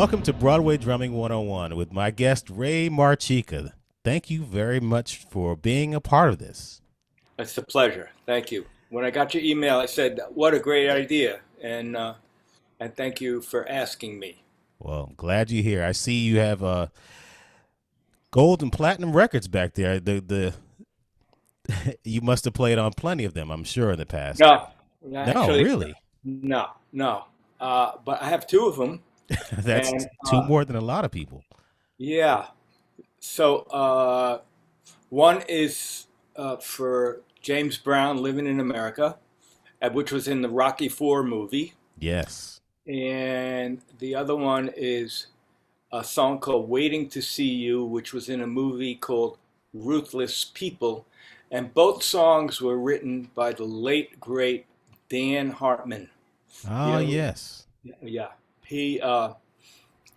Welcome to Broadway Drumming 101 with my guest, Ray Marchica. Thank you very much for being a part of this. It's a pleasure. Thank you. When I got your email, I said, "What a great idea," and thank you for asking me. Well, glad you're here. I see you have gold and platinum records back there. The You must have played on plenty of them, I'm sure, in the past. No, No, actually, really. no. But I have two of them, That's and two more than a lot of people. yeah. So one is for James Brown, "Living in America," which was in the Rocky Four movie, Yes. and the other one is a song called "Waiting to See You," which was in a movie called "Ruthless People." And both songs were written by the late, great Dan Hartman. You Oh, know, yes. yeah, he,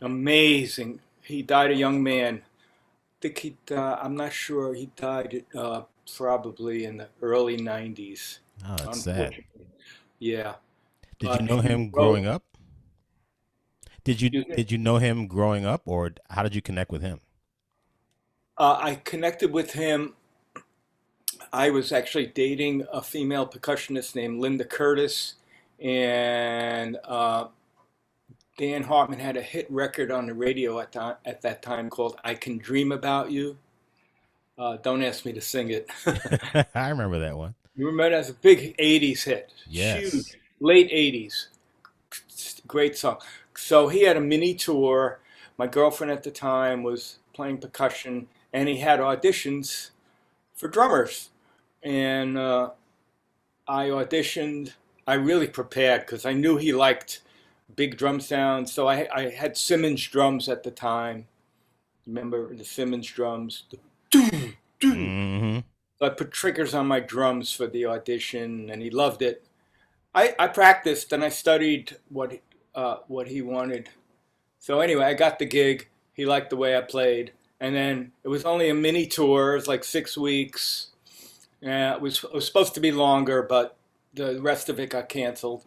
amazing. He died a young man. I'm not sure, he died probably in the early 90s, Oh, that's sad. unfortunately. Yeah, Did you but know he him wrote, growing up? excuse me, Did you know him growing up, or how did you connect with him? I connected with him. I was actually dating a female percussionist named Linda Curtis, and Dan Hartman had a hit record on the radio at that time called "I Can Dream About You." Don't ask me to sing it. I remember that one. You remember that's a big '80s hit, Yes. huge, late '80s, great song. So he had a mini tour. My girlfriend at the time was playing percussion, and he had auditions for drummers. And I auditioned. I really prepared because I knew he liked big drum sounds. So I had Simmons drums at the time. Remember the Simmons drums? The doom, doom. Hmm. So I put triggers on my drums for the audition, and he loved it. I practiced and I studied what he wanted. So anyway, I got the gig. He liked the way I played, and then it was only a mini tour. It was like 6 weeks. Yeah, it was supposed to be longer, but the rest of it got canceled.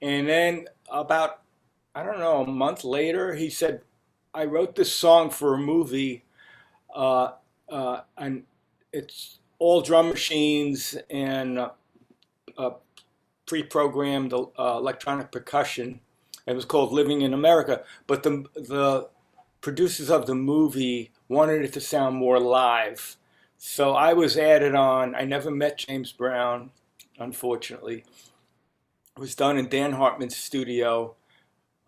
And then about, I don't know, a month later, he said, "I wrote this song for a movie, uh, and it's all drum machines and uh, pre-programmed electronic percussion. It was called Living in America, but the producers of the movie wanted it to sound more live. So I was added on. I never met James Brown, unfortunately. It was done in Dan Hartman's studio.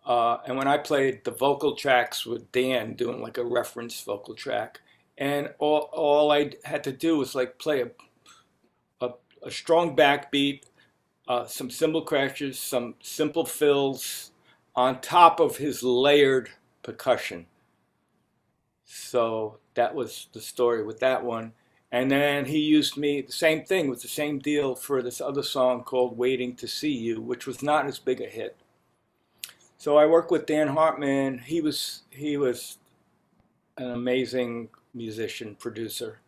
And when I played the vocal tracks with Dan doing like a reference vocal track, and all I had to do was like play a, a strong backbeat, some cymbal crashes, some simple fills on top of his layered percussion. So that was the story with that one. And then he used me, the same thing with the same deal for this other song called "Waiting to See You," which was not as big a hit. So I worked with Dan Hartman. He was an amazing musician, producer.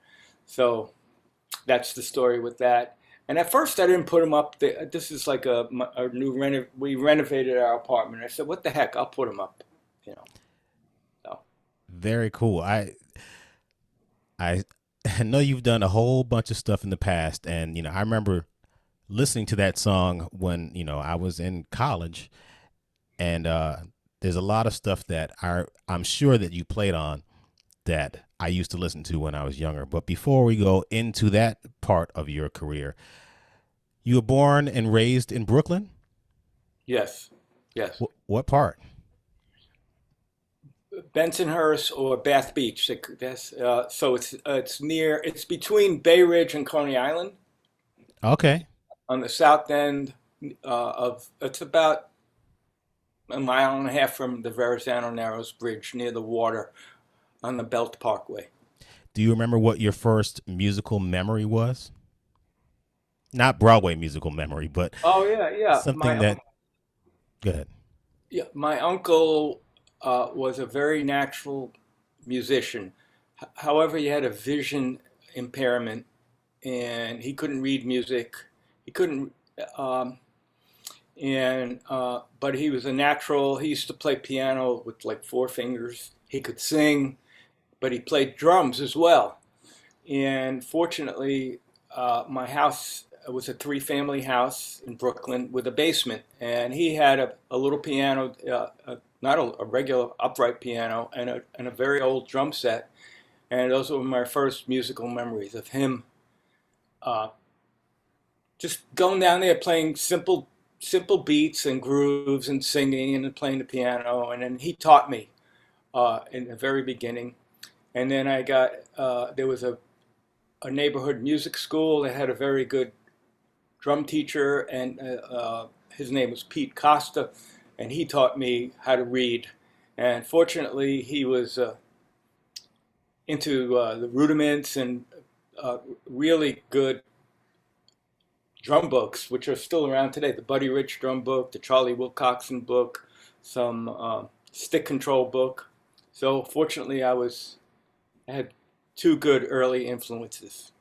So that's the story with that. And at first I didn't put him up there. This is like a we renovated our apartment. I said, "What the heck? I'll put him up." You know. So Very cool. I I know you've done a whole bunch of stuff in the past, and I remember listening to that song when I was in college, and there's a lot of stuff that I'm sure that you played on that I used to listen to when I was younger. But before we go into that part of your career, you were born and raised in Brooklyn. yes, yes. What part? Bensonhurst or Bath Beach. So it's near. It's between Bay Ridge and Coney Island Okay. on the south end of. It's about a mile and a half from the Verrazano Narrows Bridge near the water on the Belt Parkway. Do you remember what your first musical memory was? Not Broadway musical memory, but Oh yeah, yeah. something that. Go ahead. Yeah, my uncle was a very natural musician. However, he had a vision impairment and he couldn't read music. He couldn't. Um, and but he was a natural. He used to play piano with like four fingers. He could sing, but he played drums as well. And fortunately, my house was a three-family house in Brooklyn with a basement, and he had a little piano, not a regular upright piano, and a very old drum set. And those were my first musical memories of him uh, just going down there playing simple beats and grooves and singing and playing the piano. And then he taught me in the very beginning. And then I got there was a neighborhood music school that had a very good drum teacher, and his name was Pete Costa, and he taught me how to read. And fortunately, he was into the rudiments and really good drum books, which are still around today. The Buddy Rich drum book, the Charlie Wilcoxon book, some stick control book. So fortunately, I had two good early influences.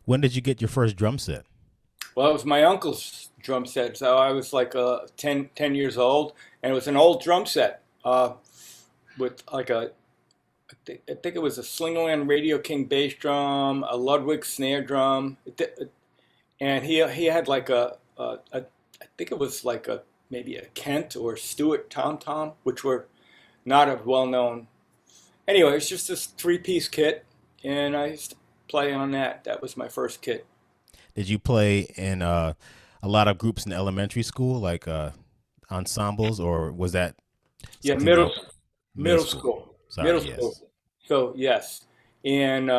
When did you get your first drum set? Well, it was my uncle's drum set. So I was like 10 years old, and it was an old drum set with like I think it was a Slingerland Radio King bass drum, a Ludwig snare drum, and he had like I think it was like a maybe a Kent or Stewart tom tom, which were not a well known. Anyway, it's just this three-piece kit, and I used to play on that. That was my first kit. Did you play in a lot of groups in elementary school, like ensembles, or was that Yeah, something that middle middle school? school, Sorry, middle school. yes. So yes, and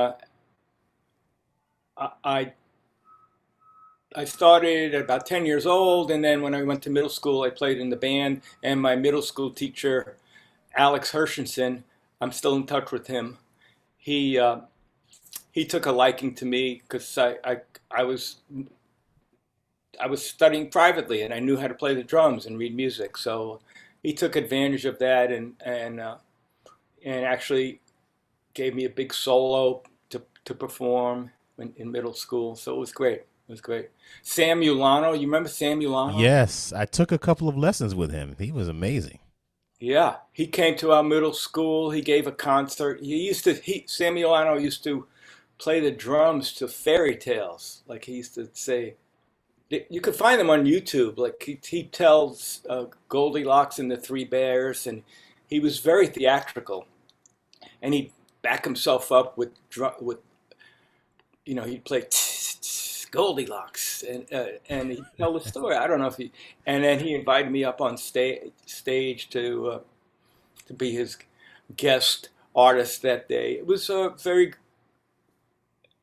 I I started at about 10 years old, and then when I went to middle school, I played in the band. And my middle school teacher, Alex Hershenson, I'm still in touch with him. He he took a liking to me because I was I was studying privately, and I knew how to play the drums and read music. So he took advantage of that, and actually gave me a big solo to perform in middle school. So it was great. It was great. Sam Ulano, you remember Sam Ulano? Yes, I took a couple of lessons with him. He was amazing. Yeah, he came to our middle school. He gave a concert. Sam Ulano used to play the drums to fairy tales. Like he used to say, you could find them on YouTube. Like he tells Goldilocks and the Three Bears, and he was very theatrical. And he'd back himself up with he'd play Goldilocks, and he'd tell the story. I don't know if he, and then he invited me up on stage to be his guest artist that day. It was a very,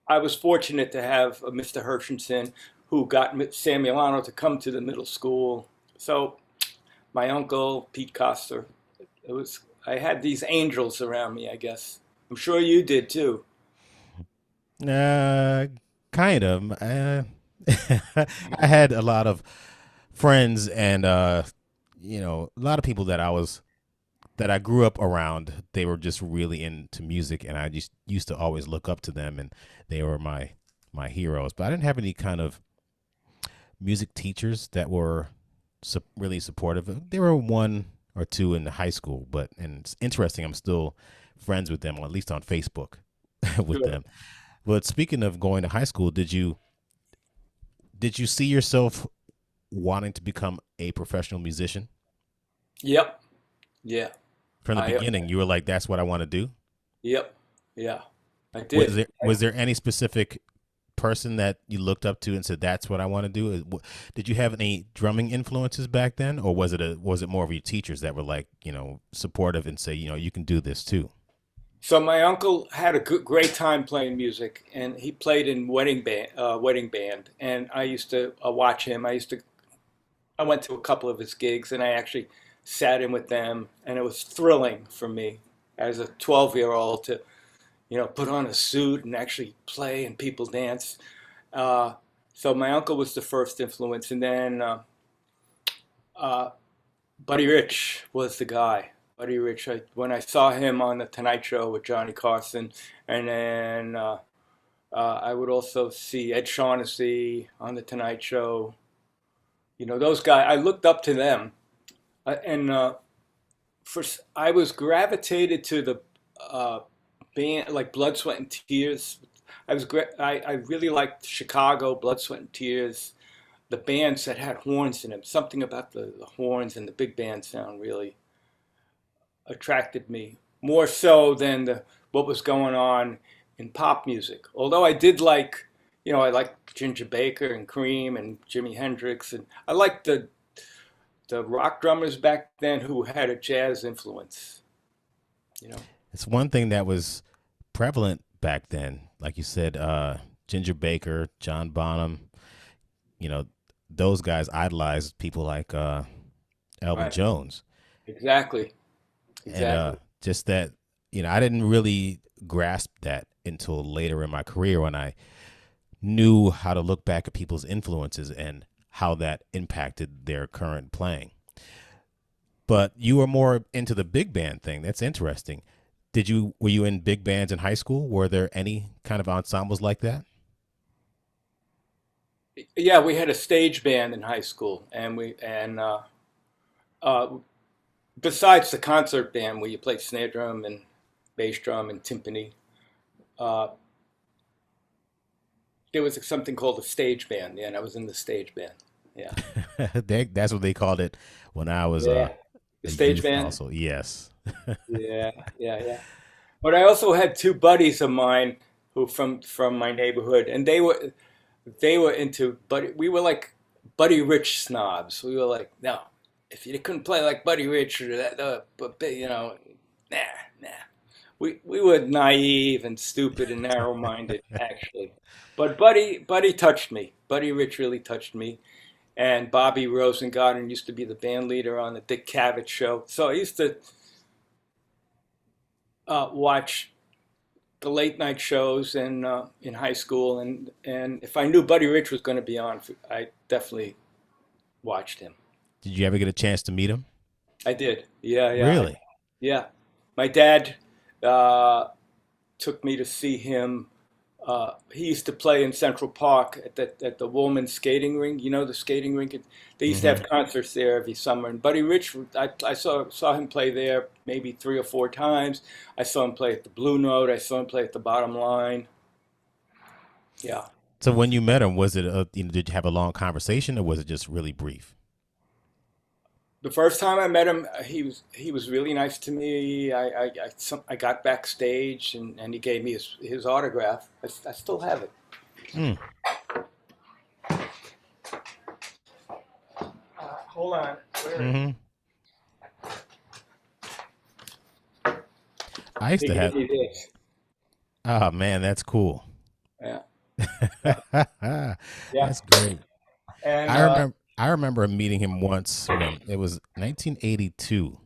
I was fortunate to have Mr. Hershenson who got Sam Milano to come to the middle school. So my uncle Pete Coster, I had these angels around me. I guess I'm sure you did too. Uh, kind of. I had a lot of friends and a lot of people that I grew up around. They were just really into music, and I just used to always look up to them, and they were my heroes. But I didn't have any kind of music teachers that were really supportive. There were one or two in the high school, and it's interesting. I'm still friends with them, or at least on Facebook with Sure. them. But speaking of going to high school, did you see yourself wanting to become a professional musician Yep. Yeah. from the I. beginning? You were like, "That's what I want to do." Yep. Yeah. I Was did. there was there any specific person that you looked up to and said, "That's what I want to do"? Did you have any drumming influences back then, or was it more of your teachers that were like, supportive and say, you can do this too? So my uncle had a great time playing music, and he played in wedding band, and I used to watch him. I went to a couple of his gigs, and I actually sat in with them, and it was thrilling for me as a 12-year-old to, put on a suit and actually play and people dance. Uh, so my uncle was the first influence, and then uh, Buddy Rich was the guy. Buddy Rich. When I saw him on the Tonight Show with Johnny Carson, and then I would also see Ed Shaughnessy on the Tonight Show. You know, those guys, I looked up to them. And I was gravitated to the uh, band like Blood, Sweat and Tears. I really liked Chicago, Blood, Sweat and Tears. The bands that had horns in them. Something about the horns and the big band sound really attracted me more so than what was going on in pop music. Although I did like, I liked Ginger Baker and Cream and Jimi Hendrix, and I liked the rock drummers back then who had a jazz influence. You know, It's one thing that was prevalent back then, like you said, Ginger Baker, John Bonham. You know, those guys idolized people like Elvin right? Jones, Exactly, and exactly. just that. I didn't really grasp that until later in my career when I knew how to look back at people's influences and how that impacted their current playing. But you were more into the big band thing. That's interesting. Were you in big bands in high school? Were there any kind of ensembles like that? Yeah, we had a stage band in high school, uh, besides the concert band where you played snare drum and bass drum and timpani, uh, there was something called a stage band. Yeah, and I was in the stage band. Yeah, That's what they called it when I was yeah, the a stage youth band. also. Yes. Yeah, yeah, yeah. But I also had two buddies of mine who from my neighborhood, and they were into Buddy. We were like Buddy Rich snobs. We were like, no, if you couldn't play like Buddy Rich or that, but nah, nah. We were naive and stupid and narrow-minded, actually. But Buddy touched me. Buddy Rich really touched me. And Bobby Rosengarten used to be the band leader on the Dick Cavett show. So I used to watch the late night shows in high school, and if I knew Buddy Rich was going to be on, I definitely watched him. Did you ever get a chance to meet him? I did. Yeah, yeah, Really? yeah. My dad uh, took me to see him. He used to play in Central Park at the Woolman skating rink. You know the skating rink. They used to Hmm. have concerts there every summer. And Buddy Rich, I saw him play there maybe 3 or 4 times. I saw him play at the Blue Note. I saw him play at the Bottom Line. Yeah. So when you met him, was it did you have a long conversation or was it just really brief? The first time I met him, he was really nice to me. I got backstage and he gave me his autograph. I still have it. Mm. Hold on. Where is it? Hmm. I used He to gave have. me this. Oh man, that's cool. Yeah. Yeah. That's great. And I remember meeting him once when it was 1982,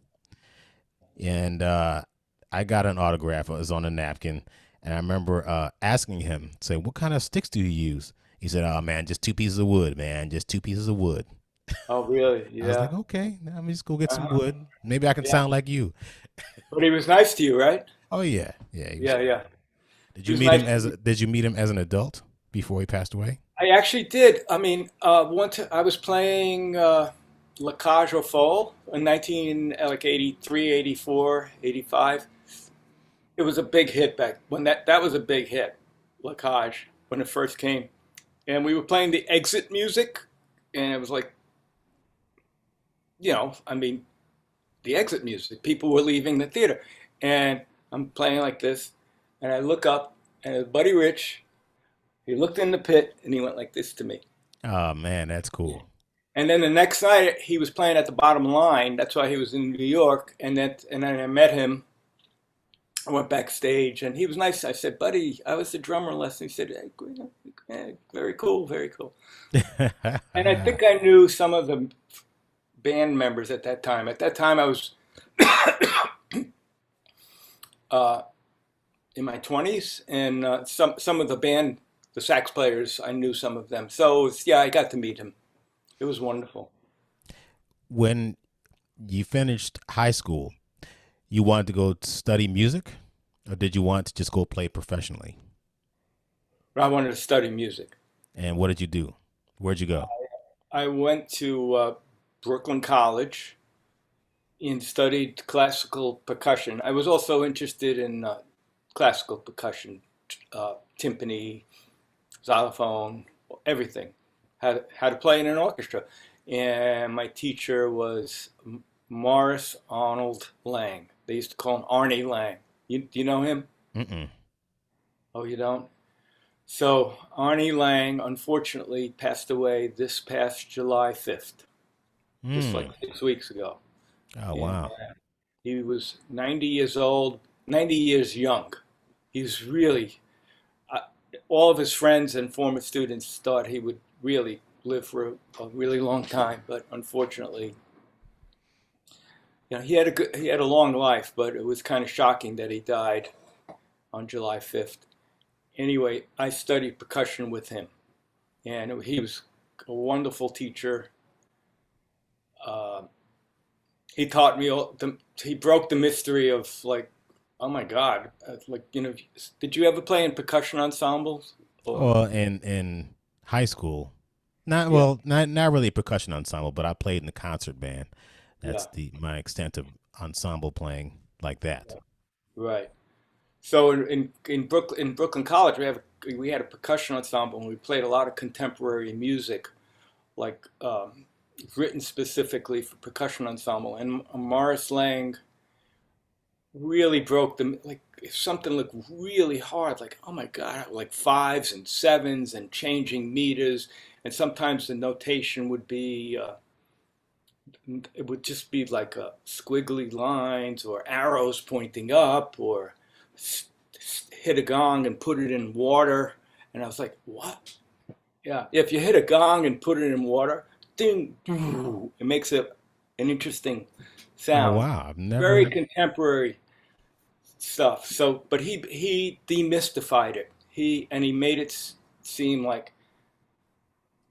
and I got an autograph. It was on a napkin, and I remember asking him, "Say, what kind of sticks do you use?" He said, "Oh man, just two pieces of wood, man, just two pieces of wood." oh, really? I was Yeah. like, "Okay, now let me just go get some Uh-huh. wood. Maybe I can Yeah. sound like you." But he was nice to you, right? Oh yeah, yeah. He was Yeah, cool. yeah. He was nice to me. Did you meet him as an adult before he passed away? I actually did. I mean, one time I was playing La Cage aux Folles in 19 like 83, 84, 85. It was a big hit back when that was a big hit, La Cage, when it first came. And we were playing the exit music, and it was like, I mean, the exit music. People were leaving the theater, and I'm playing like this, and I look up, and it was Buddy Rich. He looked in the pit, and he went like this to me. Oh man, that's cool. And then the next night, he was playing at the Bottom Line. That's why he was in New York, and then I met him. I went backstage, and he was nice. I said, "Buddy, I was the drummer lesson." He said, "Hey, very cool, very cool." And I think I knew some of the band members at that time. At that time, I was uh, in my 20s, and some of the sax players, I knew some of them. So yeah, I got to meet him. It was wonderful. When you finished high school, you wanted to go study music, or did you want to just go play professionally? But I wanted to study music. And what did you do? Where'd you go? I went to Brooklyn College and studied classical percussion. I was also interested in classical percussion, timpani, xylophone, everything. How to play in an orchestra. And my teacher was Morris Arnold Lang. They used to call him Arnie Lang. Do you know him? Mm-mm. Oh, you don't? So Arnie Lang unfortunately passed away this past July 5th, just like Mm. 6 weeks ago. Oh, And wow. he was 90 years old, 90 years young. He was really, uh, all of his friends and former students thought he would really live for a really long time, but unfortunately, he had a long life, but it was kind of shocking that he died on July 5th. Anyway, I studied percussion with him, and he was a wonderful teacher. Uh, he taught me he broke the mystery of like, oh my God, like did you ever play in percussion ensembles? Or Well, in high school, not yeah, well, not really a percussion ensemble, but I played in the concert band. That's yeah, the my extent of ensemble playing like that. right. So in Brooklyn College, we had a percussion ensemble, and we played a lot of contemporary music, like written specifically for percussion ensemble. And Morris Lang really broke them. Like if something looked really hard, like oh my God, like fives and sevens and changing meters, and sometimes the notation would be it would just be like squiggly lines or arrows pointing up or hit a gong and put it in water. And I was like, what? Yeah, if you hit a gong and put it in water, ding, it makes an interesting Oh sound. wow, I've Very never. contemporary stuff. So, but he demystified it. He made it seem like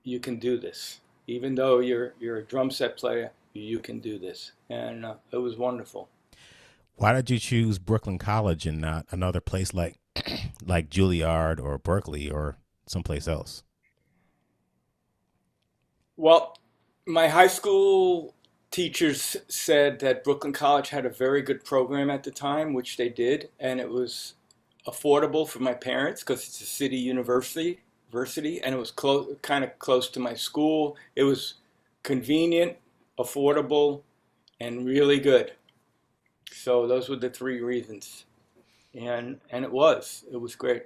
you can do this, even though you're a drum set player. You can do this, and it was wonderful. Why did you choose Brooklyn College and not another place like like Juilliard or Berkeley or someplace else? Well, my high school teachers said that Brooklyn College had a very good program at the time, which they did, and it was affordable for my parents because it's a city university, and it was kind of close to my school. It was convenient, affordable, and really good. So those were the three reasons, and it was great.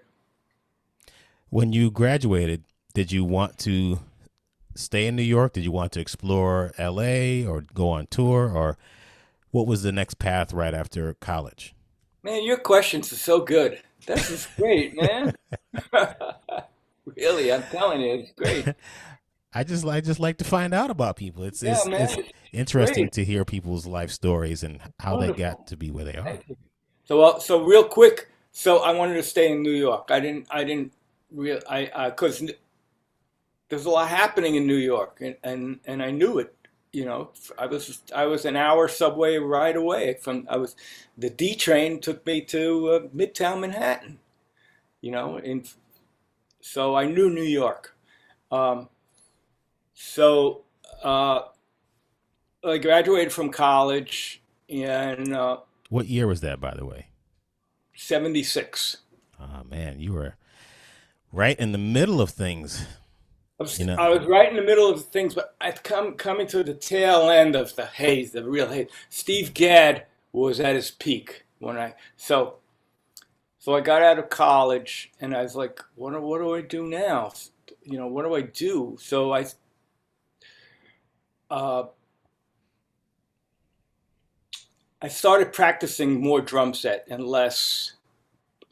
When you graduated, did you want to stay in New York? Did you want to explore LA or go on tour or what was the next path right after college? Man, your questions are so good. This is great, man. Really, I'm telling you, it's great. I just like to find out about people. It's Yeah, it's man, it's it's interesting great. to hear people's life stories and how they got Wonderful. to be where they are. Thank you. So real quick, so I wanted to stay in New York. I didn't real, because there's a lot happening in New York, and I knew it. I was an hour subway ride away the D train took me to Midtown Manhattan. And so I knew New York. Um, so uh, I graduated from college in What year was that, by the way? '76. Oh man, you were right in the middle of things. I was, You know, I was right in the middle of things, but I'd coming to the tail end of the haze, the real haze. Steve Gadd was at his peak when so I got out of college and I was like, what do I do now? What do I do? So uh, I started practicing more drum set and less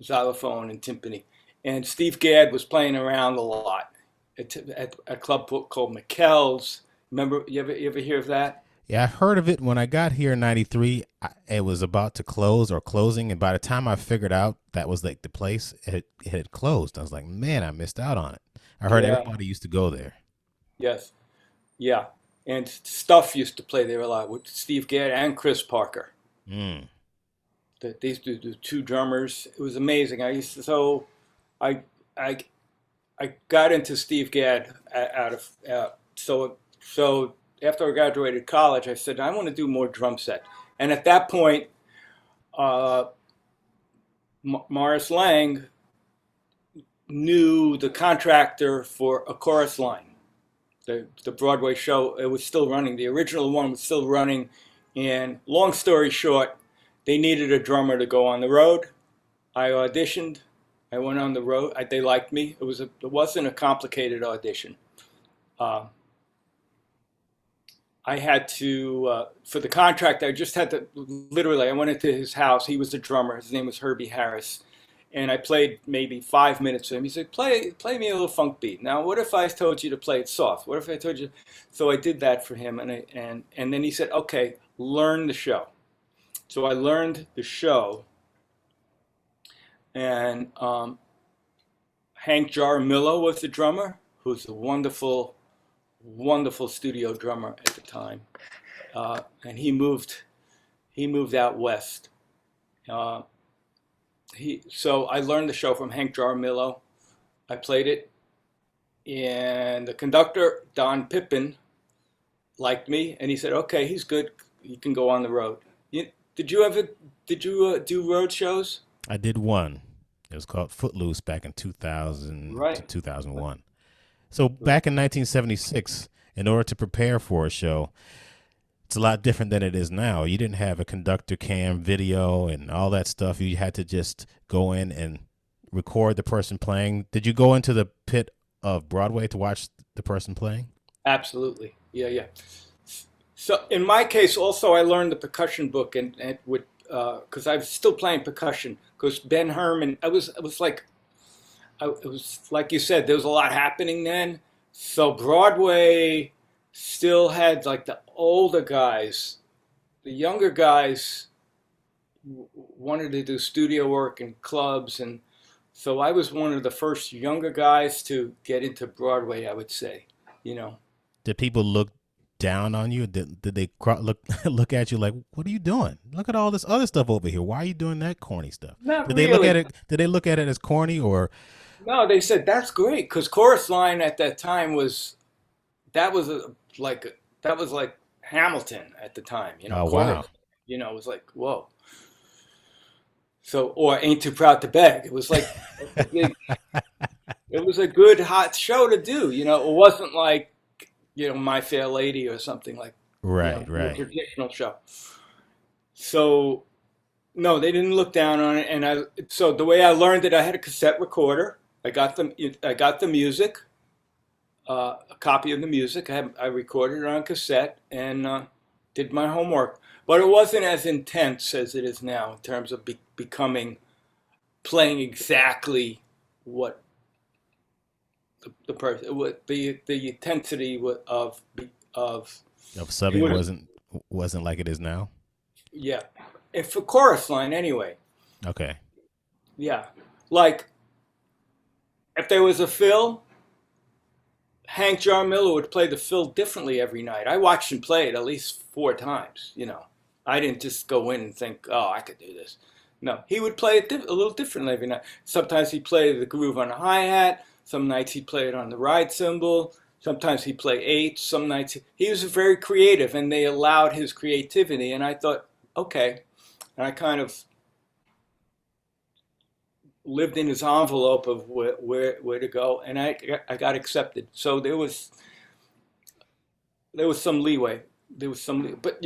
xylophone and timpani. And Steve Gadd was playing around a lot at a club called McKell's. Remember, you ever hear of that? yeah, I've heard of it. When I got here in '93, it was about to close or closing, and by the time I figured out that was like the place, it had closed. I was like, man, I missed out on it. I heard Yeah. everybody used to go there. Yes. Yeah. And Stuff used to play there a lot with Steve Gadd and Chris Parker. Mm. These two drummers. It was amazing. I I I got into Steve Gadd out of so So after I graduated college, I said, I want to do more drum set. And at that point, uh, Morris Lang knew the contractor for a chorus line. The Broadway show, it was still running. The original one was still running. And long story short, they needed a drummer to go on the road. I auditioned. I went on the road. They liked me. It wasn't a complicated audition. Uh, I had to, for the contract, I just had to, literally, I went into his house. He was the drummer. His name was Herbie Harris. And I played maybe 5 minutes with him. He said, play me a little funk beat. Now, what if I told you to play it soft? What if I told you? So I did that for him. And then he said, okay, learn the show. So I learned the show. And Hank Jaramillo was the drummer, who's a wonderful, wonderful studio drummer at the time. And he moved out west. So I learned the show from Hank Jaramillo. I played it, and the conductor, Don Pippin, liked me, and he said, okay, he's good. You can go on the road. Did you do road shows? I did one. It was called Footloose back in 2000 to 2001. So back in 1976, in order to prepare for a show, it's a lot different than it is now. You didn't have a conductor cam video and all that stuff. You had to just go in and record the person playing. Did you go into the pit of Broadway to watch the person playing? Absolutely. Yeah. So in my case, also, I learned the percussion book and would, because I was still playing percussion. Because Ben Herman, it was like you said, there was a lot happening then. So Broadway still had like the older guys. The younger guys wanted to do studio work in clubs, and so I was one of the first younger guys to get into Broadway, I would say. Did people look down on you? Did they look at you like, what are you doing? Look at all this other stuff over here. Why are you doing that corny stuff? Not Did really. they look at it? Did they look at it as corny or? No, they said that's great because chorus line at that time was like Hamilton at the time. Oh, chorus, wow. it was like whoa. So or Ain't Too Proud to Beg. It was like it was a good hot show to do. It wasn't like My Fair Lady or something like right. a traditional show. So no, they didn't look down on it. And so the way I learned it, I had a cassette recorder. I got the music, a copy of the music. I recorded it on cassette and did my homework. But it wasn't as intense as it is now in terms of playing exactly what the person, what the intensity of subbing wasn't like it is now. Yeah, and for chorus line anyway. Okay. Yeah, like if there was a fill, Hank Jaramillo would play the fill differently every night. I watched him play it at least 4 times. I didn't just go in and think, oh, I could do this. No, he would play it a little differently every night. Sometimes he'd play the groove on the hi-hat. Some nights he'd play it on the ride cymbal. Sometimes he'd play 8. Some nights he was very creative, and they allowed his creativity. And I thought, okay. And I kind of lived in his envelope of where to go, and I got accepted. So there was some leeway. But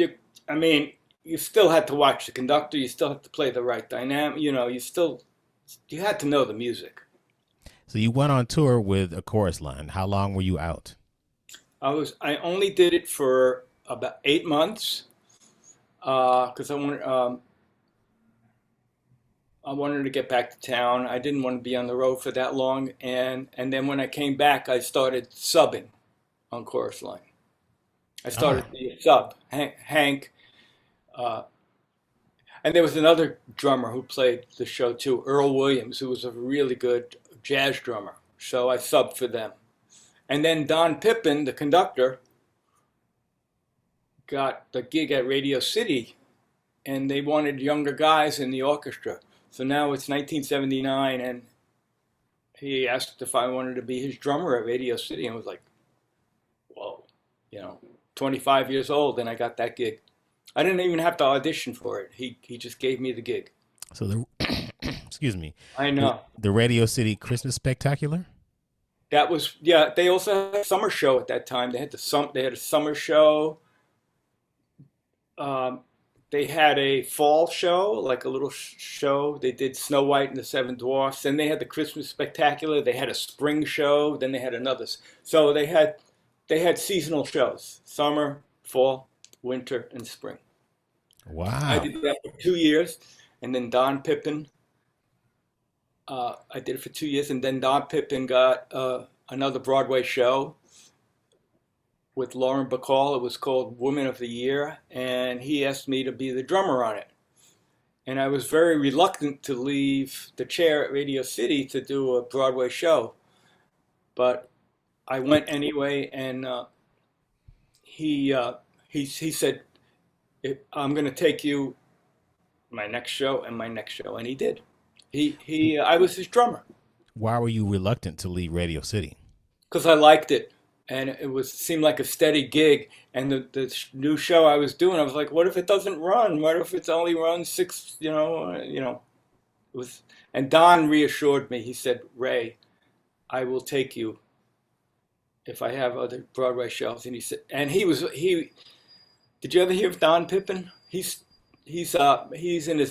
you still had to watch the conductor. You still had to play the right dynamic. You had to know the music. So you went on tour with a chorus line. How long were you out? I only did it for about 8 months because I wanted to get back to town. I didn't want to be on the road for that long, and then when I came back, I started subbing on chorus line. I started the sub, Hank. And there was another drummer who played the show too, Earl Williams, who was a really good jazz drummer. So I subbed for them. And then Don Pippin, the conductor, got the gig at Radio City, and they wanted younger guys in the orchestra. So now it's 1979, and he asked if I wanted to be his drummer at Radio City, and I was like, whoa, you know, 25 years old, and I got that gig. I didn't even have to audition for it. He just gave me the gig. So the excuse me, I the know. the Radio City Christmas Spectacular. That was, yeah. They also had a summer show at that time. They had a summer show. Um, they had a fall show, like a little show. They did Snow White and the Seven Dwarfs. Then they had the Christmas Spectacular. They had a spring show. Then they had another. So they had seasonal shows: summer, fall, winter, and spring. I Wow. did that for 2 years, and then Don Pippin. I did it for 2 years, and then Don Pippin got another Broadway show with Lauren Bacall. It was called Woman of the Year, and he asked me to be the drummer on it. And I was very reluctant to leave the chair at Radio City to do a Broadway show, but I went anyway. And he said, "I'm going to take you my next show and my next show," and he did. I was his drummer Why were you reluctant to leave Radio City? because I liked it, and seemed like a steady gig. And the new show I was doing, I was like, what if it doesn't run? What if it's only runs six? It was. And Don reassured me. He said, "Ray, I will take you if I have other Broadway shows." And he said, and he was he. Did you ever hear of Don Pippin? He's in his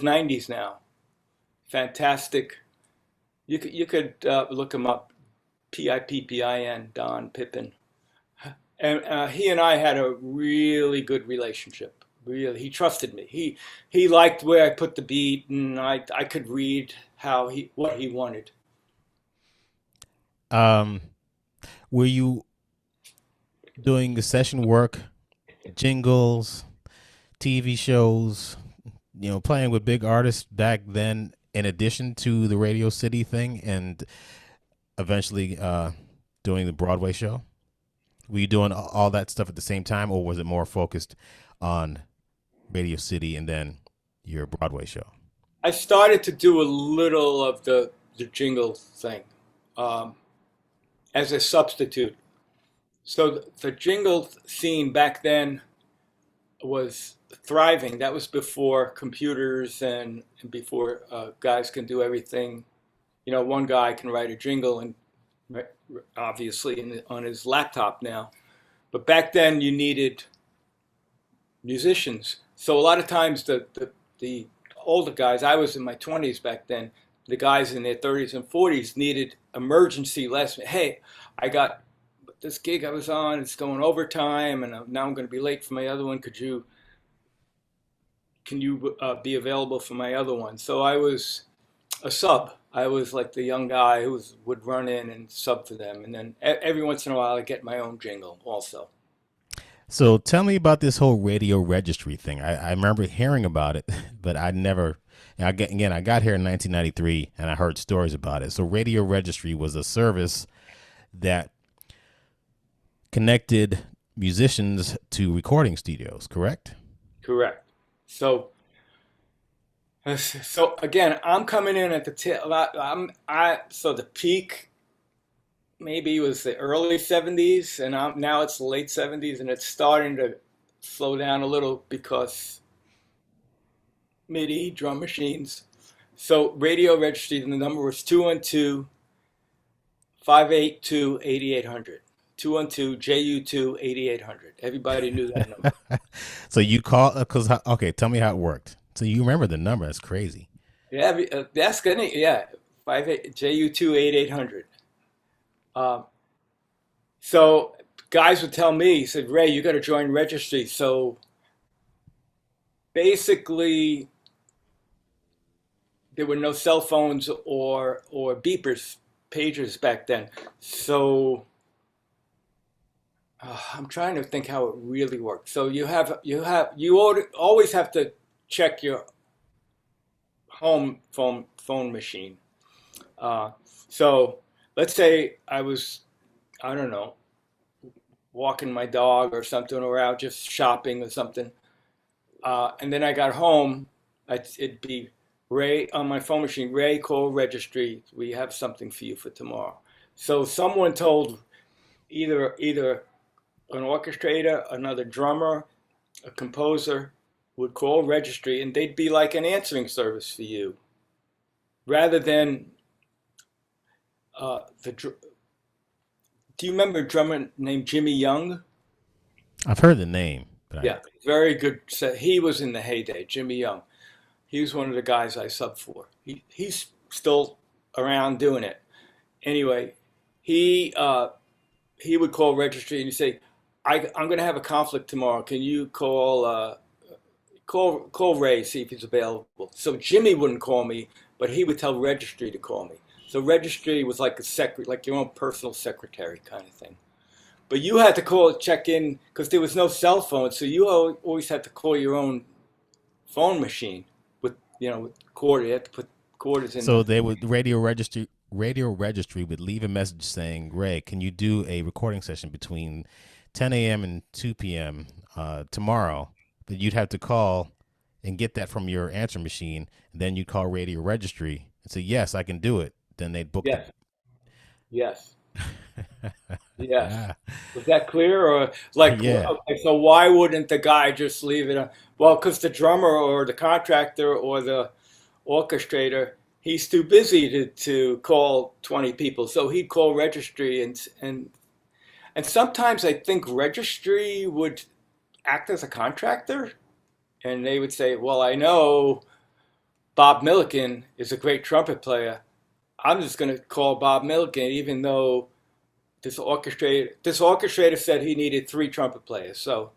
90s now. Fantastic. You could look him up. Pippin, Don Pippin. And he and I had a really good relationship. Really, he trusted me. He liked where I put the beat, and I could read what he wanted. Um, were you doing the session work, jingles, TV shows, playing with big artists back then, in addition to the Radio City thing, and eventually doing the Broadway show? Were you doing all that stuff at the same time, or was it more focused on Radio City and then your Broadway show? I started to do a little of the jingle thing um, as a substitute. So the jingle scene back then was thriving. That was before computers and before guys can do everything. One guy can write a jingle and obviously on his laptop now. But back then you needed musicians. So a lot of times the older guys, I was in my 20s back then, the guys in their 30s and 40s needed emergency lessons. Hey, I got this gig I was on, it's going overtime, and now I'm going to be late for my other one. Can you be available for my other one? So I was a sub. I was like the young guy who would run in and sub for them. And then every once in a while I get my own jingle also. So tell me about this whole radio registry thing. I remember hearing about it, but I never. I got here in 1993, and I heard stories about it. So radio registry was a service that connected musicians to recording studios, correct? Correct. So again, I'm coming in at the tail. So the peak maybe was the early 70s, and now it's the late 70s, and it's starting to slow down a little because MIDI drum machines. So radio registry, the number was 212-582-8800. 212-JU2-8800. Everybody knew that number. So you call because okay, tell me how it worked. So you remember the number? That's crazy. Yeah, that's good. Yeah, 58 JU2-8800. So guys would tell me, he said, "Ray, you got to join registry." So basically, there were no cell phones or beepers, pagers back then. So I'm trying to think how it really worked. So you always have to check your home phone machine. So let's say I don't know, walking my dog or something, or out just shopping or something. And then I got home, it'd be, "Ray," on my phone machine, "Ray, call registry. We have something for you for tomorrow." So someone told either an orchestrator, another drummer, a composer would call registry, and they'd be like an answering service for you, rather than the. Do you remember a drummer named Jimmy Young? I've heard the name, but I Yeah, very good. He was in the heyday. Jimmy Young. He was one of the guys I subbed for. He's still around doing it. Anyway, he he would call registry and he'd say, I'm going to have a conflict tomorrow. Can you call Ray, see if he's available?" So Jimmy wouldn't call me, but he would tell registry to call me. So registry was like like your own personal secretary kind of thing. But you had to call, check in, because there was no cell phone, so you always had to call your own phone machine with, with quarter. You had to put quarters in. so they would radio registry would leave a message saying, "Ray, can you do a recording session between 10 a.m. and 2 p.m. Tomorrow?" But you'd have to call and get that from your answer machine, and then you'd call radio registry and say, "Yes, I can do it." Then they'd book Yes, yes, it. yes. Ah, Was that clear? Or like, yeah. okay, so why wouldn't the guy just leave it on? Well, because the drummer or the contractor or the orchestrator, he's too busy to call 20 people. So he'd call registry, and sometimes I think registry would act as a contractor, and they would say, "Well, I know Bob Milliken is a great trumpet player. I'm just going to call Bob Milliken, even though this orchestrator said he needed three trumpet players." So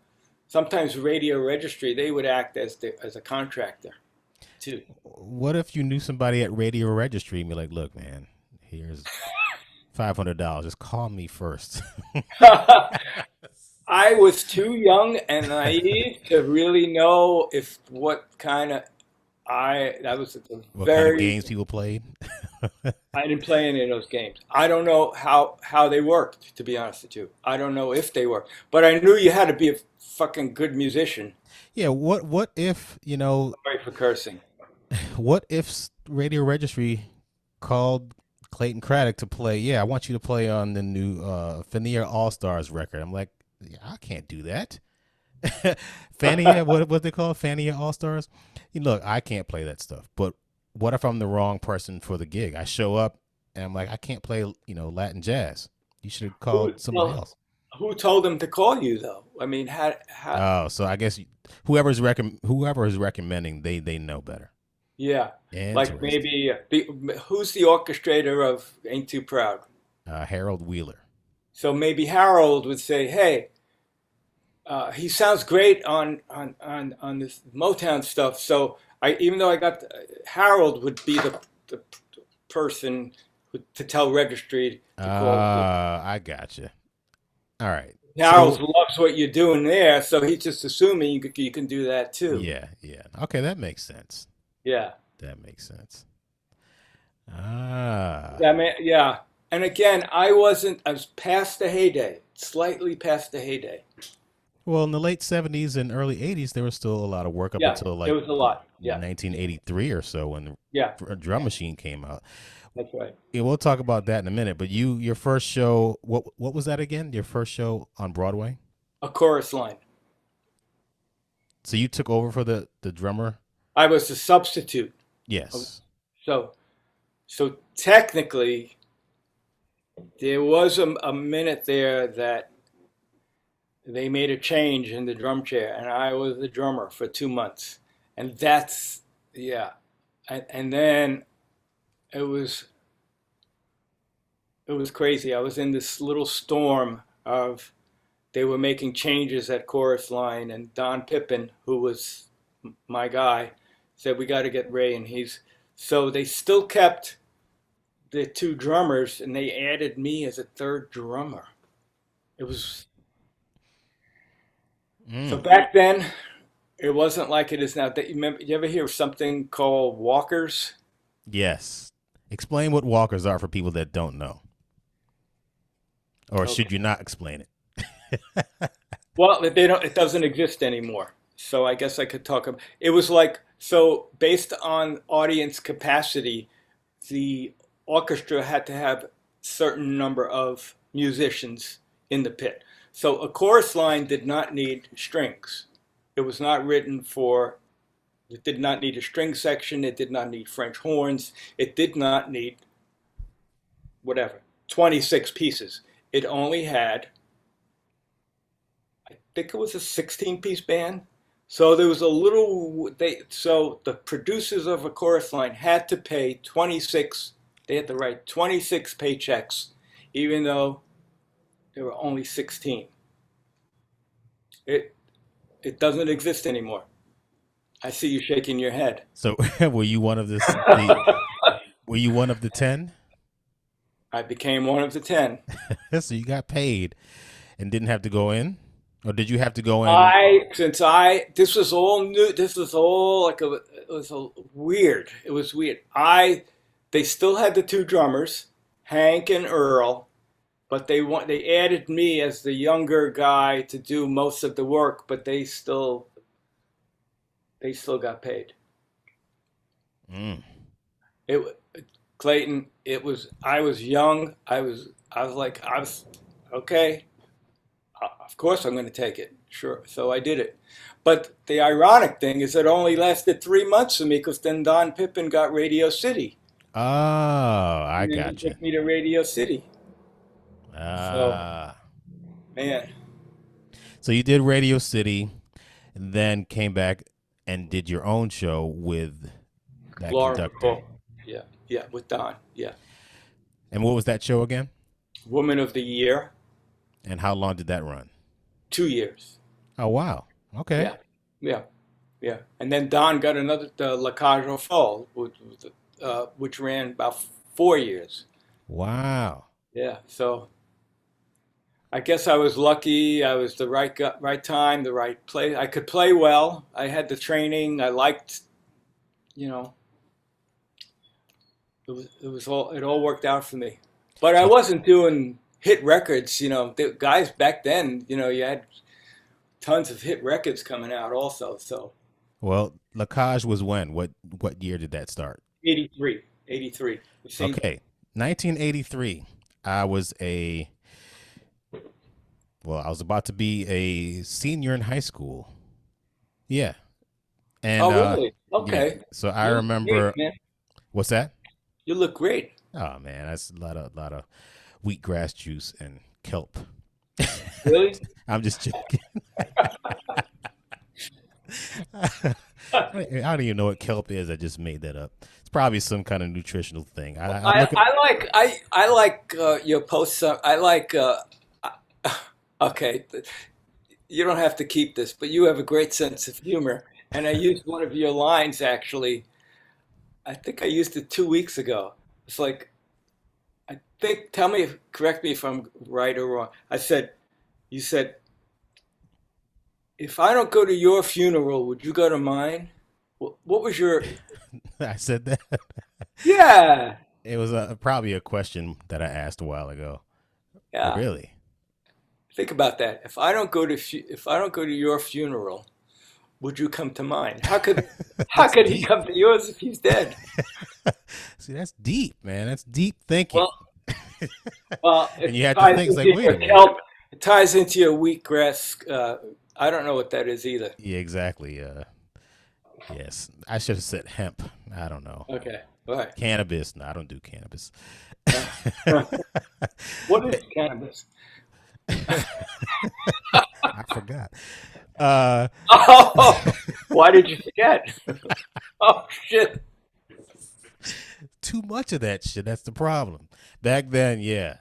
sometimes radio registry, they would act as a contractor too. What if you knew somebody at radio registry and be like, "Look, man, here's $500. Just call me first." I was too young and naive to really know if what kind of that was a What kind of very. games people played? I didn't play any of those games. I don't know how they worked, to be honest with you. I don't know if they worked, but I knew you had to be a fucking good musician. Yeah. What if Sorry for cursing. what if radio registry called Clayton Craddock to play? Yeah, I want you to play on the new Fania All Stars record. I'm like, yeah, I can't do that. Fania, what they call Fania All Stars? Look, I can't play that stuff. But what if I'm the wrong person for the gig? I show up and I'm like, I can't play, Latin jazz. You should have Who called somebody well, else. who told them to call you though? I mean, how Oh, so I guess whoever is recommending, they know better. yeah, like Interesting. maybe who's the orchestrator of Ain't Too Proud? Harold Wheeler. So maybe Harold would say, "Hey, he sounds great on this Motown stuff." So even though I got Harold would be the person to tell registry to call. I gotcha. All right. Harold So loves what you're doing there, so he's just assuming you can do that too. yeah, yeah. Okay, that makes sense. Yeah, That makes sense. Ah. I mean, yeah. And again, I was past the heyday, slightly past the heyday. Well, in the late '70s and early '80s, there was still a lot of work up Yeah, until there like was a lot. Yeah, 1983 or so when yeah, the drum machine came out. that's right. Yeah, we'll talk about that in a minute. But your first show, what was that again? Your first show on Broadway? A chorus line. So you took over for the drummer? I was a substitute. Yes. So, so technically, there was a minute there that they made a change in the drum chair, and I was the drummer for 2 months, and that's yeah, and then it was it was crazy. I was in this little storm of they were making changes at chorus line, and Don Pippin, who was my guy, said we got to get Ray, and he's so they still kept the two drummers, and they added me as a third drummer. It was so Mm. back then. It wasn't like it is now. That you ever hear of something called walkers? Yes. Explain what walkers are for people that don't know, or should Okay. you not explain it? Well, they don't. It doesn't exist anymore. So I guess I could talk about. It was like so based on audience capacity, the orchestra had to have certain number of musicians in the pit. So a chorus line did not need strings. It was not written for, it did not need a string section. It did not need French horns. It did not need whatever, 26 pieces. It only had, I think it was a 16-piece band. So there was a little, so the producers of a chorus line had to pay 26, they had to write 26 paychecks, even though there were only 16. It doesn't exist anymore. I see you shaking your head. So were you one of were you one of the 10? I became one of the 10. So you got paid and didn't have to go in? Or did you have to go in? This was all new. This was all like it was weird. It was weird. They still had the two drummers, Hank and Earl, but they added me as the younger guy to do most of the work, but they still got paid. Mm. Clayton, I was young. I was okay. Of course I'm going to take it. Sure. So I did it. But the ironic thing is it only lasted 3 months for me because then Don Pippin got Radio City. Oh, I got He you. took me to Radio City. Ah. Man. So you did Radio City and then came back and did your own show with that conductor. Yeah, with Don. Yeah. And what was that show again? Woman of the Year. And how long did that run? 2 years. Oh, wow. Okay. Yeah. And then Don got another, the Cage Aux Folles, which ran about 4 years. Wow. Yeah. So I guess I was lucky. I was the right time, the right place. I could play well. I had the training. I liked, it all worked out for me. But I wasn't doing hit records. The guys back then, you had tons of hit records coming out also. So. Well, La Cage was when? What year did that start? 83. Okay. 1983. I was about to be a senior in high school. Yeah. And, oh, really? Okay. Yeah. So I remember. Great, man. What's that? You look great. Oh man, that's a lot of wheatgrass juice and kelp. Really? I'm just joking. I don't even know what kelp is. I just made that up. It's probably some kind of nutritional thing. I like your posts. I like. Okay, you don't have to keep this, but you have a great sense of humor, and I used one of your lines actually. I think I used it 2 weeks ago. It's like, correct me if I'm right or wrong. You said, if I don't go to your funeral, would you go to mine? What was your? I said that. Yeah. It was probably a question that I asked a while ago. Yeah. Oh, really? Think about that. If I don't go to your funeral, would you come to mine? How could he come to yours if he's dead? See, that's deep, man. That's deep thinking. Well, and you have to think like, wait a minute. It ties into your wheatgrass. I don't know what that is either. Yeah, exactly. Yes, I should have said hemp. I don't know. Okay, all right. Cannabis. No, I don't do cannabis. What is cannabis? I forgot. Why did you forget? Oh shit! Too much of that shit. That's the problem. Back then, yeah.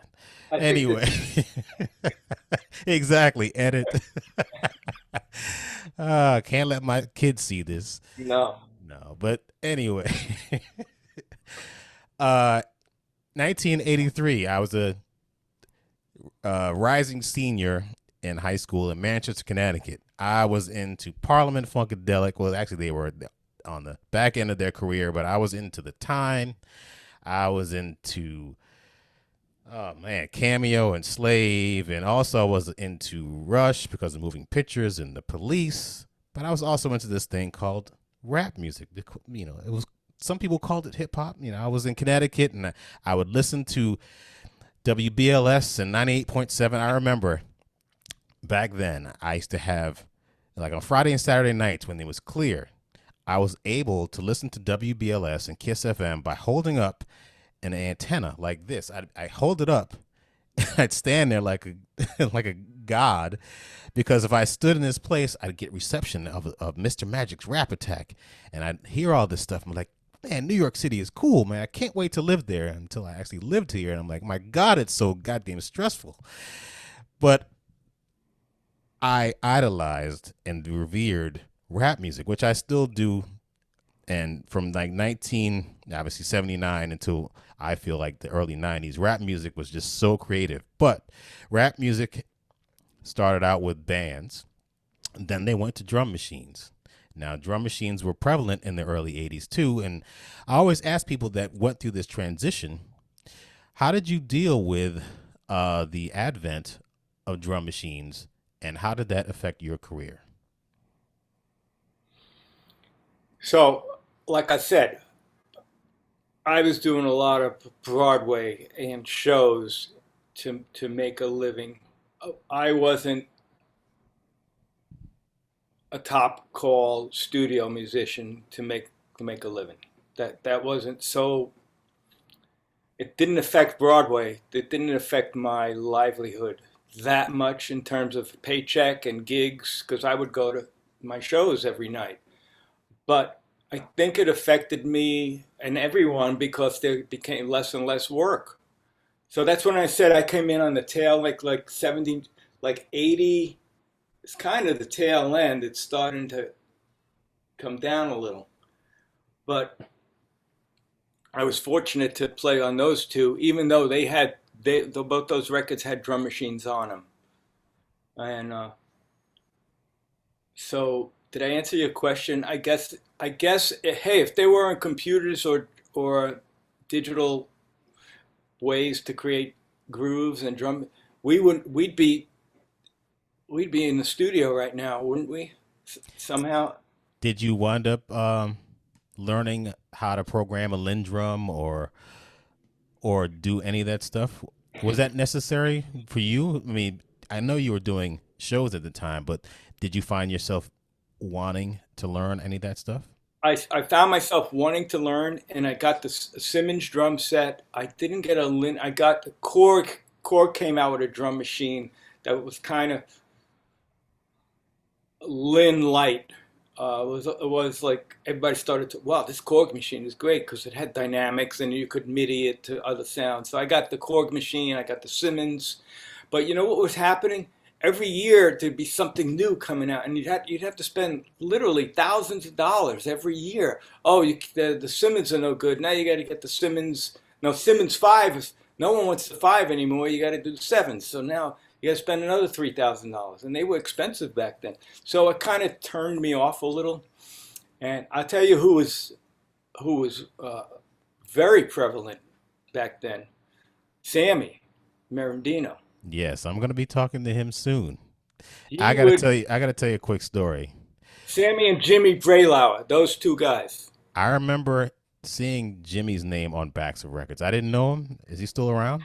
Anyway, exactly. Edit. Can't let my kids see this. No. But anyway, 1983. I was a rising senior in high school in Manchester, Connecticut. I was into Parliament Funkadelic. Well, actually, they were on the back end of their career, but I was into The Time. I was into, Cameo and Slave, and also was into Rush because of Moving Pictures and The Police. But I was also into this thing called rap music. It was, some people called it hip hop. I was in Connecticut, and I would listen to WBLS and 98.7. I remember back then I used to have, like on Friday and Saturday nights when it was clear, I was able to listen to WBLS and Kiss FM by holding up an antenna like this. I hold it up. I'd stand there like a like a god, because if I stood in this place, I'd get reception of Mr. Magic's Rap Attack, and I'd hear all this stuff. I'm like, man, New York City is cool, man. I can't wait to live there, until I actually lived here, and I'm like, my God, it's so goddamn stressful. But I idolized and revered rap music, which I still do. And from like 1979 until I feel like the early 90s, rap music was just so creative. But rap music started out with bands, then they went to drum machines. Now, drum machines were prevalent in the early 80s too. And I always ask people that went through this transition, how did you deal with the advent of drum machines, and how did that affect your career? So, like I said, I was doing a lot of Broadway and shows to make a living. I wasn't a top call studio musician to make a living. That wasn't so. It didn't affect Broadway. It didn't affect my livelihood that much in terms of paycheck and gigs, because I would go to my shows every night. But I think it affected me and everyone because there became less and less work. So that's when I said I came in on the tail, like 70, like 80. It's kind of the tail end. It's starting to come down a little. But I was fortunate to play on those two, even though both those records had drum machines on them. And so, did I answer your question? I guess. Hey, if they were on computers or digital ways to create grooves and drum, we'd be in the studio right now, wouldn't we? Somehow. Did you wind up learning how to program a Lindrum or do any of that stuff? Was that necessary for you? I mean, I know you were doing shows at the time, but did you find yourself wanting to learn any of that stuff? I found myself wanting to learn, and I got the Simmons drum set. I didn't get a Lin. I got the Korg. Korg came out with a drum machine that was kind of Lin light. It was like everybody started to, wow, this Korg machine is great because it had dynamics and you could MIDI it to other sounds. So I got the Korg machine, I got the Simmons, but you know what was happening? Every year there'd be something new coming out, and you'd have to spend literally thousands of dollars every year. Oh, the Simmons are no good. Now you got to get the Simmons. No, Simmons five. No one wants the five anymore. You got to do the sevens. So now you got to spend another $3,000, and they were expensive back then. So it kind of turned me off a little. And I'll tell you who was very prevalent back then. Sammy Merendino. Yes, I'm going to be talking to him soon. He I got to would tell you, I got to tell you a quick story. Sammy and Jimmy Braylauer, those two guys. I remember seeing Jimmy's name on backs of records. I didn't know him. Is he still around?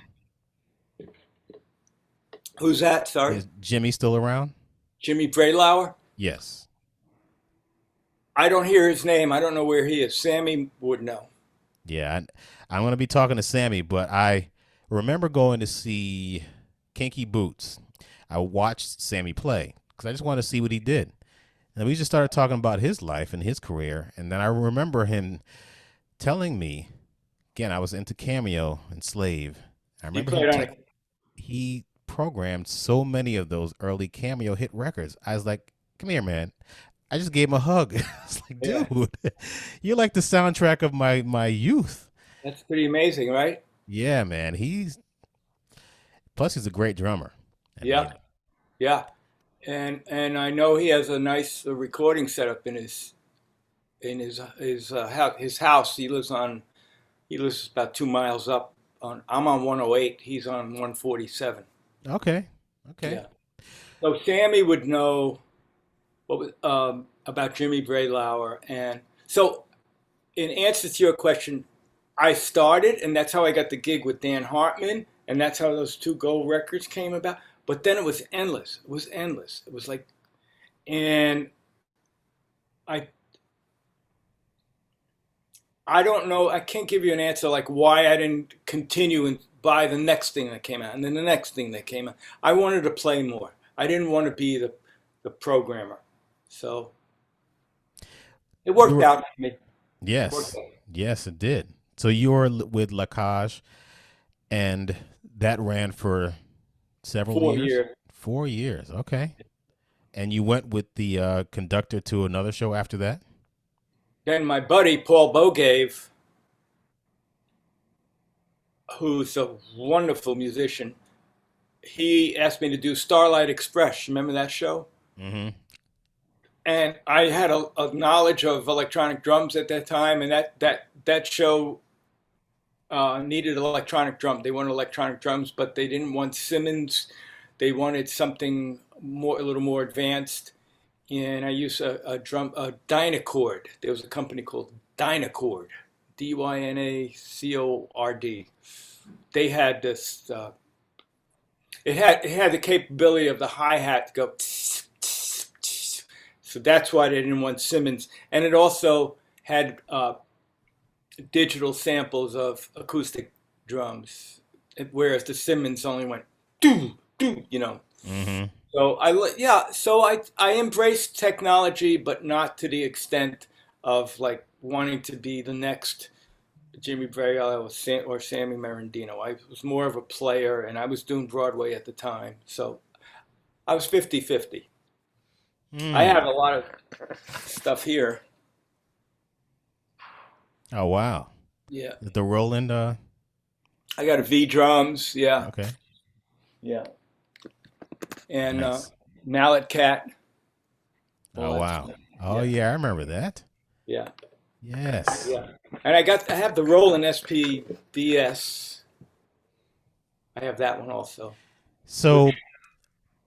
Who's that? Sorry, Is Jimmy still around? Jimmy Braylauer. Yes. I don't hear his name. I don't know where he is. Sammy would know. Yeah, I'm going to be talking to Sammy, but I remember going to see Kinky Boots. I watched Sammy play because I just wanted to see what he did. And we just started talking about his life and his career. And then I remember him telling me, again, I was into Cameo and Slave. I He remember played on it. he programmed so many of those early Cameo hit records. I was like, come here, man. I just gave him a hug. I was like, Yeah, dude, you're like the soundtrack of my youth. that's pretty amazing, right? Yeah, man. He's a great drummer. I Yeah, mean, yeah. And I know he has a nice recording setup in his house. He lives about 2 miles up. I'm on 108. He's on 147. okay. Okay. Yeah. So Sammy would know about Jimmy Braylauer, and so in answer to your question, I started, and that's how I got the gig with Dan Hartman, and that's how those two gold records came about. But then it was endless. It was endless. It was like, and I I don't know. I can't give you an answer like why I didn't continue and buy the next thing that came out, and then the next thing that came out. I wanted to play more. I didn't want to be the programmer, so it You worked were out for me. Worked yes, out. yes, it did. So you were with La Cage, and that ran for several 4 years. years. 4 years, okay. And you went with the conductor to another show after that. Then my buddy Paul Bogave, who's a wonderful musician, he asked me to do Starlight Express. Remember that show? Mm-hmm. And I had a knowledge of electronic drums at that time, and that show needed electronic drum. They wanted electronic drums, but they didn't want Simmons. They wanted something more, a little more advanced. And I used a Dynacord. There was a company called Dynacord, Dynacord. They had this. It had the capability of the hi hat to go. So that's why they didn't want Simmons, and it also had digital samples of acoustic drums, whereas the Simmons only went do do, you know. Mm-hmm. So I embraced technology, but not to the extent of like wanting to be the next Jimmy Brielle or Sammy Merendino. I was more of a player, and I was doing Broadway at the time, so I was 50-50. I Mm. have a lot of stuff here. Oh wow. Yeah, The Roland. I got a V drums. Yeah, Okay. yeah, and Nice. mallet cat. All Oh that wow. stuff. Oh Yeah, yeah, I remember that. yeah, Yes. yeah. And I have the Roland SPBS. I have that one also. Which So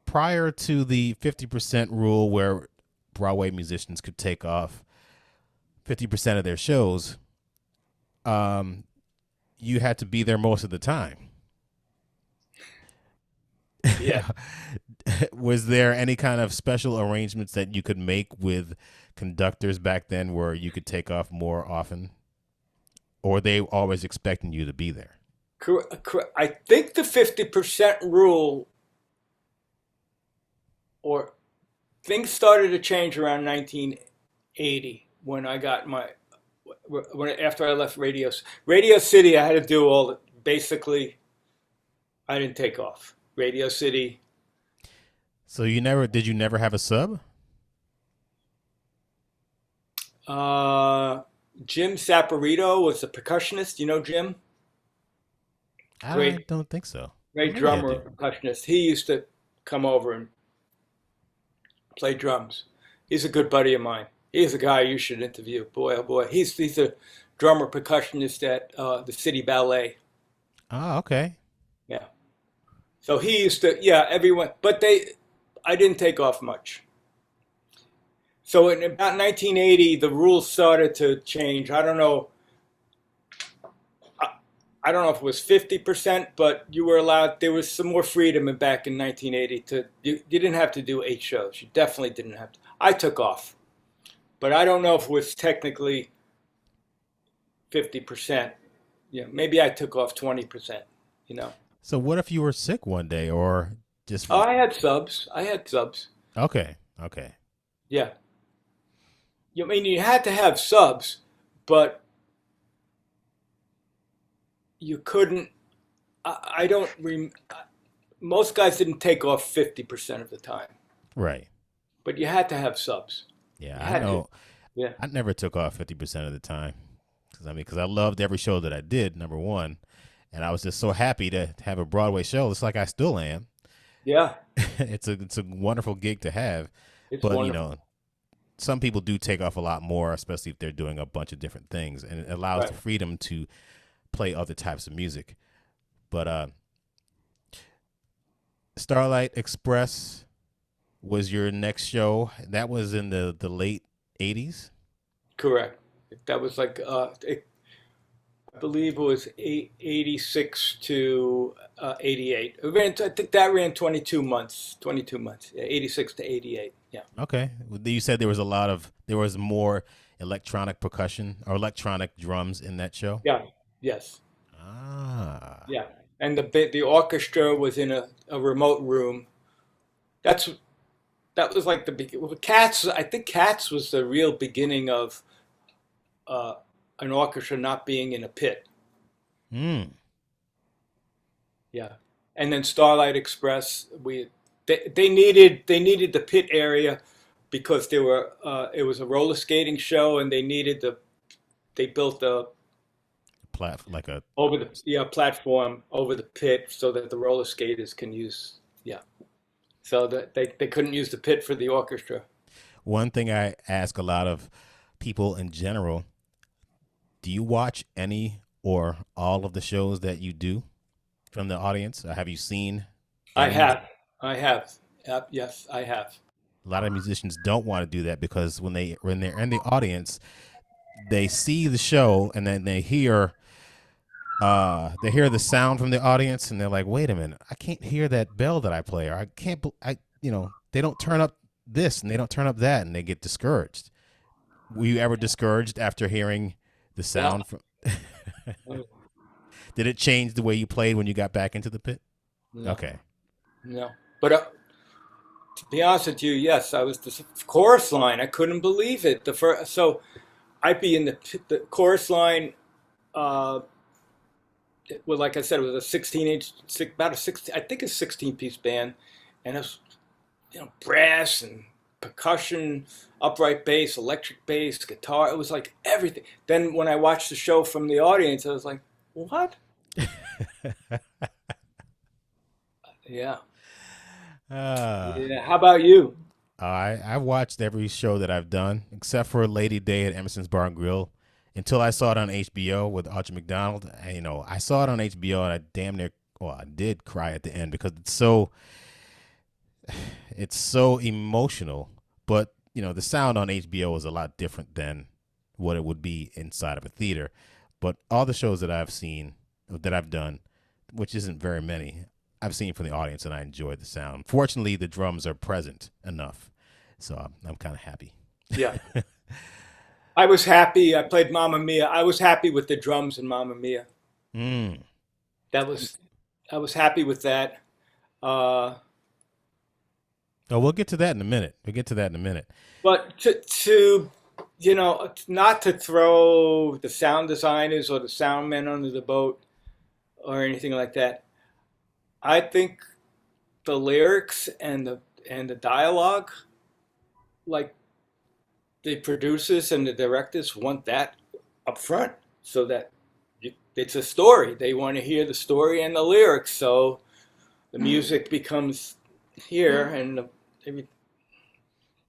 prior to the 50% rule, where Broadway musicians could take off 50% of their shows, um, you had to be there most of the time. yeah, Was there any kind of special arrangements that you could make with conductors back then where you could take off more often? Or they always expecting you to be there? I think the 50% rule or things started to change around 1980 when I got my when after I left Radio City. I had to do all the basically. I didn't take off Radio City. So you never have a sub? Uh, Jim Saporito was the percussionist. You know Jim, I great don't think so. Or great maybe I drummer do. percussionist. He used to come over and play drums. He's a good buddy of mine. He's a guy you should interview. Boy, oh boy, he's a drummer percussionist at the City Ballet. Oh, okay. Yeah. So he used to, yeah, everyone, but I didn't take off much. So in about 1980, the rules started to change. I, I don't know if it was 50%, but you were allowed, there was some more freedom back in 1980 you didn't have to do 8 shows. You definitely didn't have to. I took off, but I don't know if it was technically 50%. Yeah, maybe I took off 20%, you know. So what if you were sick one day or just Oh, I had subs. I had subs. okay, okay. Yeah. I mean, you had to have subs, but you couldn't. I don't. Most guys didn't take off 50% of the time, Right. but you had to have subs. Yeah, You I had to. know. Yeah. I never took off 50% of the time because I loved every show that I did, number one, and I was just so happy to have a Broadway show. It's like I still am. Yeah. It's a wonderful gig to have, It's but wonderful. some people do take off a lot more, especially if they're doing a bunch of different things, and it allows the Right. freedom to play other types of music. But Starlight Express was your next show. That was in the late '80s. Correct. That was like I believe it was 86 to 88. I think that ran 22 months. 22 months. Yeah, 86 to 88. Yeah. Okay. You said there was more electronic percussion or electronic drums in that show. Yeah. Yes. Ah, Yeah. And the orchestra was in a remote room. That's that was like the beginning. Cats. I think Cats was the real beginning of uh, an orchestra not being in a pit. hmm. Yeah. And then Starlight Express, they needed the pit area because they were it was a roller skating show and they built the Like a over the platform over the pit so that the roller skaters can use, yeah, so that they couldn't use the pit for the orchestra. one thing I ask a lot of people in general: do you watch any or all of the shows that you do from the audience? Have you seen I any? have, I have, yes, I have. A lot of musicians don't want to do that because when they're in the audience, they see the show and then they hear the sound from the audience and they're like, wait a minute, I can't hear that bell that I play, or I can't I they don't turn up this and they don't turn up that, and they get discouraged. Were you ever discouraged after hearing the Yeah. sound from did it change the way you played when you got back into the pit? No, Okay. no. But to be honest with you, yes, I was the chorus line. I couldn't believe it. The first, so I'd be in the chorus line. Uh, well, like I said, it was a 16-inch, about a 16, I think a 16-piece band, and it was, brass and percussion, upright bass, electric bass, guitar. It was like everything. Then when I watched the show from the audience, I was like, what? Yeah, uh, yeah. How about you? I've watched every show that I've done except for Lady Day at Emerson's Bar and Grill until I saw it on HBO with Audra McDonald. I saw it on HBO and I damn near, well, I did cry at the end because it's so emotional. But the sound on HBO is a lot different than what it would be inside of a theater. But all the shows that I've done, which isn't very many, I've seen from the audience and I enjoyed the sound. Fortunately, the drums are present enough, so I'm kind of happy. Yeah. I was happy. I played Mamma Mia. I was happy with the drums in Mamma Mia. Mm. That was, I was happy with that. Uh, Oh, we'll get to that in a minute. We'll get to that in a minute. but not to throw the sound designers or the sound men under the boat or anything like that. I think the lyrics and the dialogue, like the producers and the directors want that up front so that it's a story. They want to hear the story and the lyrics, so the music becomes here and every,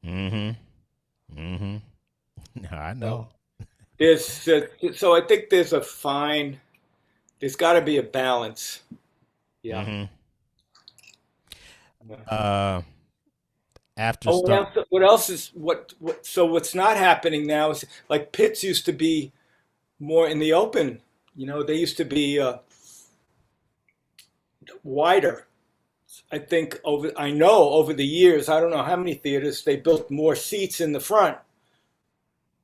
Mm-hmm. Mm-hmm. I so know. there's so I think there's got to be a balance. Yeah. Mm-hmm. Uh, after Oh, start. what else is what? So what's not happening now is like pits used to be more in the open. They used to be wider. I know over the years, I don't know how many theaters they built more seats in the front.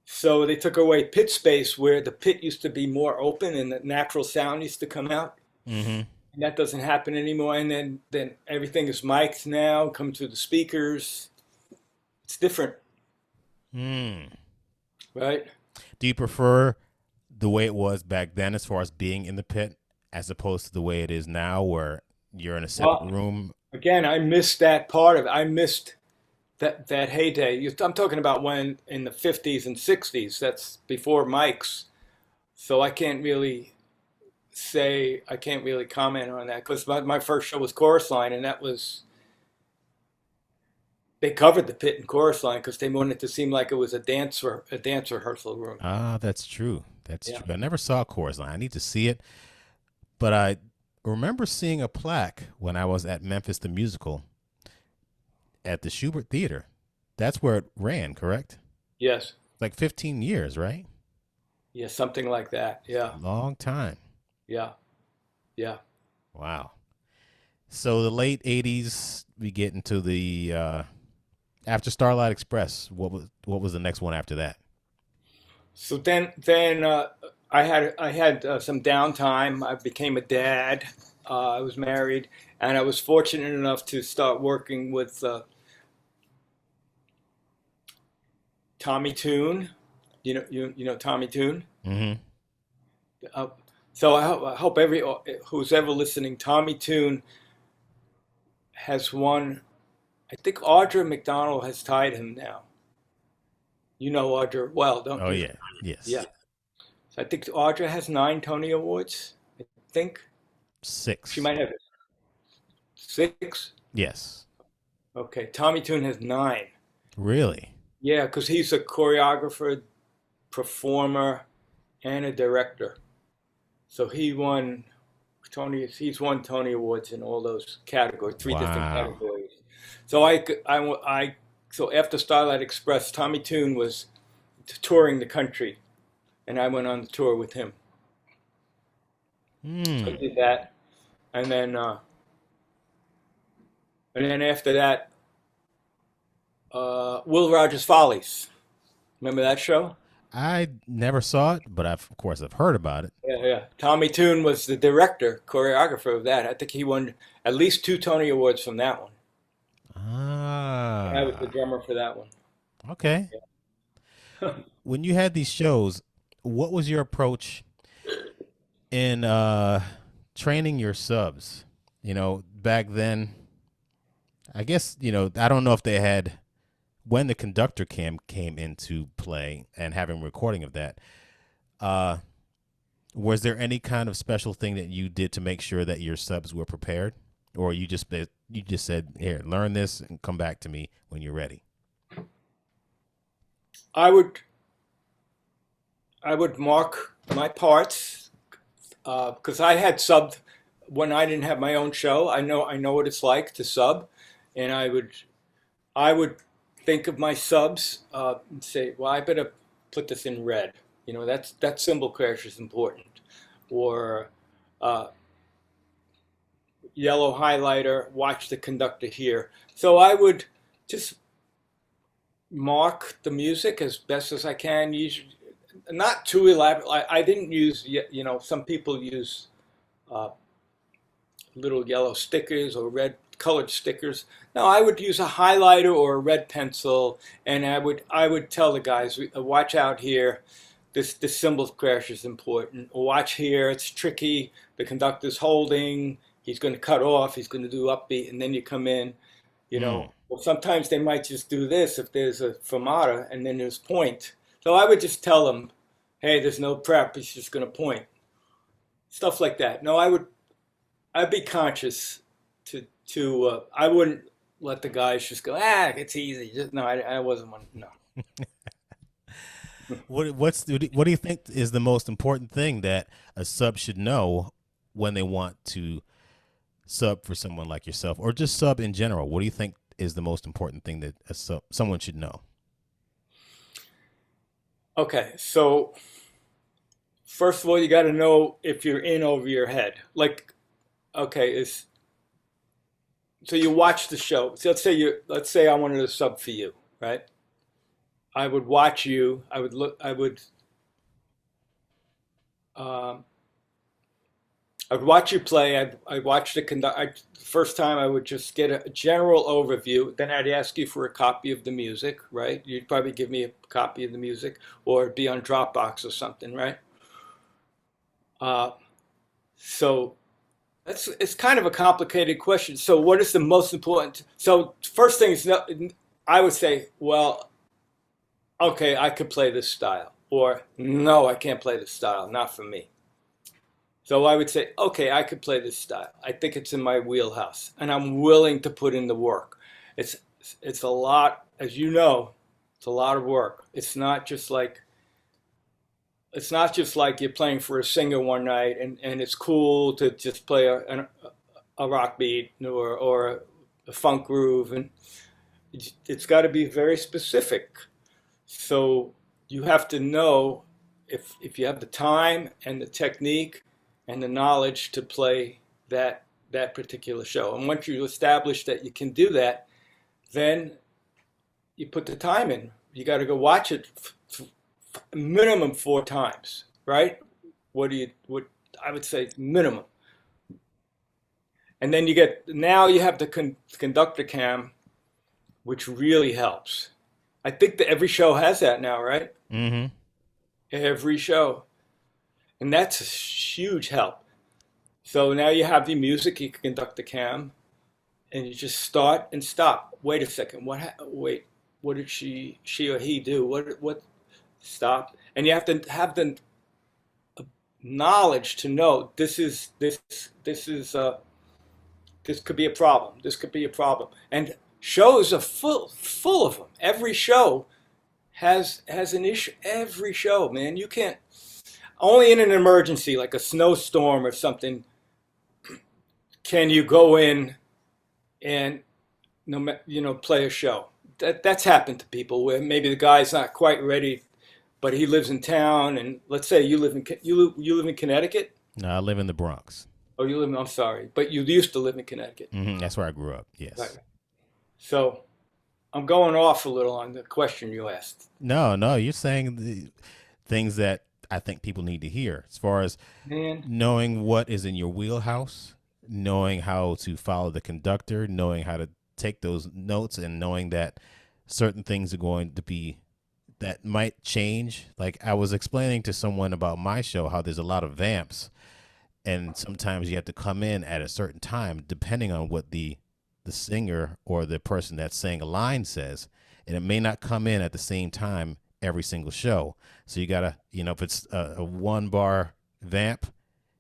So they took away pit space where the pit used to be more open and the natural sound used to come out. Mm-hmm. And that doesn't happen anymore. And then everything is mic'd now, come through the speakers. It's different, Mm. right? Do you prefer the way it was back then, as far as being in the pit, as opposed to the way it is now, where you're in a separate Well, room? again, I missed that part of it. I missed that heyday. I'm talking about when in the 50s and 60s. That's before mics. So I can't really comment on that because my first show was Chorus Line, and they covered the pit and Chorus Line because they wanted it to seem like it was a dance rehearsal room. Ah, that's true. That's Yeah. true. I never saw Chorus Line. I need to see it, but I remember seeing a plaque when I was at Memphis the Musical at the Schubert Theater. That's where it ran, correct? Yes. Like 15 years, right? Yeah, something like that. Yeah, Long time. yeah, yeah. Wow. So the late '80s, we get into the after Starlight Express. What was the next one after that? So then I had some downtime. I became a dad. I was married, and I was fortunate enough to start working with Tommy Tune. You know Tommy Tune. Hmm. Uh, so I hope every who's ever listening, Tommy Tune has won. I think Audra McDonald has tied him now. You know Audra well, don't Oh you? yeah. Yeah. Yes. So I think Audra has 9 Tony Awards. I think she 6. might have 6. Yes. Okay, Tommy Tune has 9. Really? Yeah, because he's a choreographer, performer, and a director. So he's won Tony Awards in all those categories, 3 different Wow. categories. So so after Starlight Express, Tommy Tune was touring the country, and I went on the tour with him. So I Hmm. did that, and then uh, and then after that, Will Rogers Follies. Remember that show? I never saw it, but of course I've heard about it. Yeah, yeah. Tommy Tune was the director, choreographer of that. I think he won at least 2 Tony Awards from that one. And I was the Ah. drummer for that one. Okay. When you had these shows, what was your approach in training your subs? Back then, I guess, I don't know if they had when the conductor came into play and having recording of that. Uh was there any kind of special thing that you did to make sure that your subs were prepared, or you just said, "Here, learn this and come back to me when you're ready"? I would I would mark my parts because I had subbed when I didn't have my own show. I know what it's like to sub, and I would think of my subs and say, well, I better put this in red. That symbol crash is important, or uh, yellow highlighter. Watch the conductor here. So I would just mark the music as best as I can. Usually, not too elaborate. I didn't use, some people use uh, little yellow stickers or red colored stickers. No, I would use a highlighter or a red pencil, and I would tell the guys, watch out here. This symbol crash is important. Or watch here, it's tricky. The conductor's holding. He's going to cut off. He's going to do upbeat, and then you come in. Hmm. Well, sometimes they might just do this if there's a fermata and then there's point. So I would just tell them, hey, there's no prep. He's just going to point. Stuff like that. No, I'd be conscious to I wouldn't let the guys just go, it's easy. Just no, I wasn't one. No. What do you think is the most important thing that a sub should know when they want to sub for someone like yourself, or just sub in general? What do you think is the most important thing that someone should know? Okay, so first of all, you got to know if you're in over your head. Like, okay, is so you watch the show. So let's say I wanted to sub for you, right? I would watch you. I would look. Um, I'd watch you play. I'd watch the conduct. First time, I would just get a general overview. Then I'd ask you for a copy of the music, right? You'd probably give me a copy of the music, or it'd be on Dropbox or something, right? Uh, so it's kind of a complicated question. So what is the most important? So first thing is, I would say, well, okay, I could play this style, or no, I can't play this style, not for me. So I would say, okay, I could play this style. I think it's in my wheelhouse, and I'm willing to put in the work. It's it's a lot, as you know, it's a lot of work. It's not just like you're playing for a singer one night and it's cool to just play a rock beat or a funk groove, and it's got to be very specific. So you have to know. if you have the time and the technique and the knowledge to play that particular show. And once you establish that you can do that, then you put the time in. You got to go watch it minimum 4 times, right? What I would say minimum. And then now you have the conductor cam, which really helps. I think that every show has that now, right? Mm-hmm. Every show. And that's a huge help. So now you have the music, you can conduct the cam, and you just start and stop. Wait a second. Wait, what did she or he do? What, stop. And you have to have the knowledge to know this could be a problem. This could be a problem. And shows are full of them. Every show has an issue. Every show, man. You can't, only in an emergency like a snowstorm or something can you go in and play a show. That's happened to people where maybe the guy's not quite ready, but he lives in town, and let's say you live in Connecticut. No, I live in the Bronx. Oh, I'm sorry, but you used to live in Connecticut. Mm-hmm. That's where I grew up. Yes. Right. So I'm going off a little on the question you asked. No, you're saying the things that I think people need to hear, as far as knowing what is in your wheelhouse, knowing how to follow the conductor, knowing how to take those notes, and knowing that certain things are going to be, that might change. Like I was explaining to someone about my show, how there's a lot of vamps, and sometimes you have to come in at a certain time depending on what the singer or the person that's saying a line says, and it may not come in at the same time every single show. So you gotta, if it's a 1-bar vamp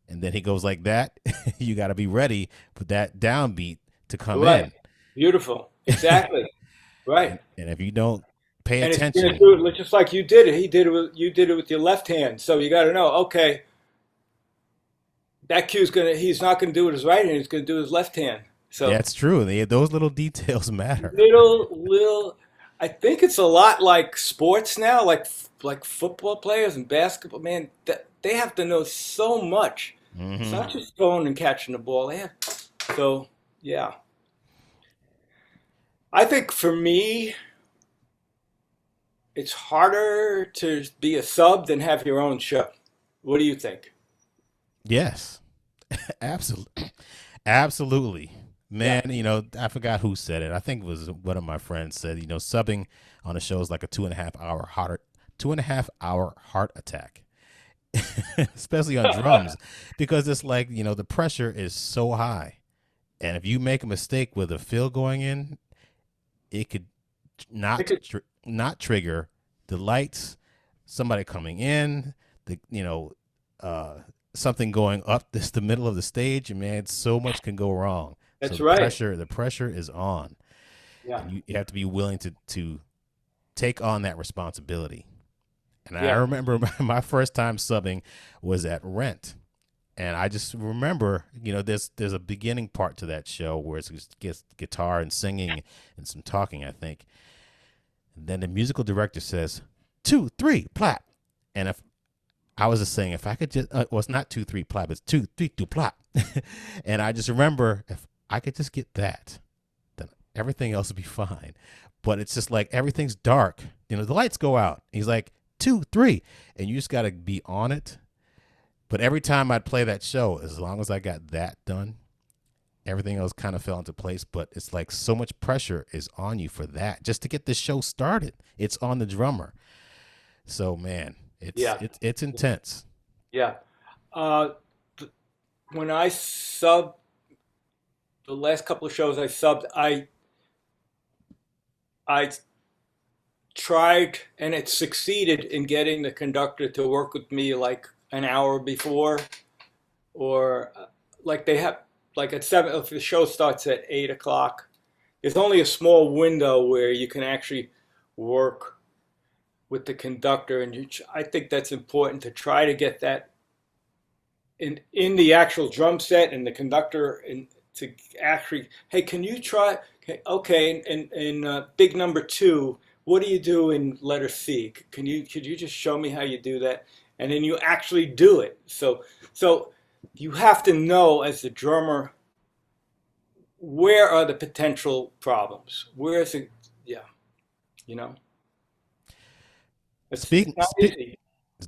and then he goes like that, you gotta be ready for that downbeat to come in. Beautiful. Exactly. Right. And if you don't pay and attention, it's do it just like you did it. You did it with your left hand. So you got to know, okay, that cue's he's not gonna do it with his right hand. He's gonna do his left hand. So that's true. Those little details matter. Little. I think it's a lot like sports now, like football players and basketball. Man, they have to know so much. Mm-hmm. It's not just going and catching the ball. So yeah. I think for me, it's harder to be a sub than have your own show. What do you think? Yes, absolutely. Man, I forgot who said it. I think it was one of my friends said, subbing on a show is like a 2.5 hour heart attack, especially on drums, because it's like, the pressure is so high. And if you make a mistake with a fill going in, it could not trigger the lights, somebody coming in, something going up the middle of the stage, and man, so much can go wrong. That's so right. The pressure is on. Yeah. And you have to be willing to take on that responsibility. And I remember my first time subbing was at Rent. And I just remember, there's a beginning part to that show where it's just guitar and singing and some talking, I think. And then the musical director says, 2, 3, plap. And if I was just saying, if I could just, it's not 2, 3, plap, it's 2, 3, 2, plap. And I just remember, if I could just get that, then everything else would be fine. But it's just like everything's dark. The lights go out. He's like, 2, 3. And you just got to be on it. But every time I'd play that show, as long as I got that done, everything else kind of fell into place. But it's like so much pressure is on you for that, just to get the show started. It's on the drummer. So, man, it's intense. Yeah. When I subbed, the last couple of shows I subbed, I tried, and it succeeded in getting the conductor to work with me like an hour before, or like they have, like at 7, if the show starts at 8 o'clock, there's only a small window where you can actually work with the conductor, and I think that's important to try to get that in the actual drum set, and the conductor, and to actually, hey, can you try? Okay, in big number 2, what do you do in letter C? Could you just show me how you do that? and then you actually do it. So you have to know as the drummer, where are the potential problems? Where is it? Yeah, you know, it's Speaking, not easy.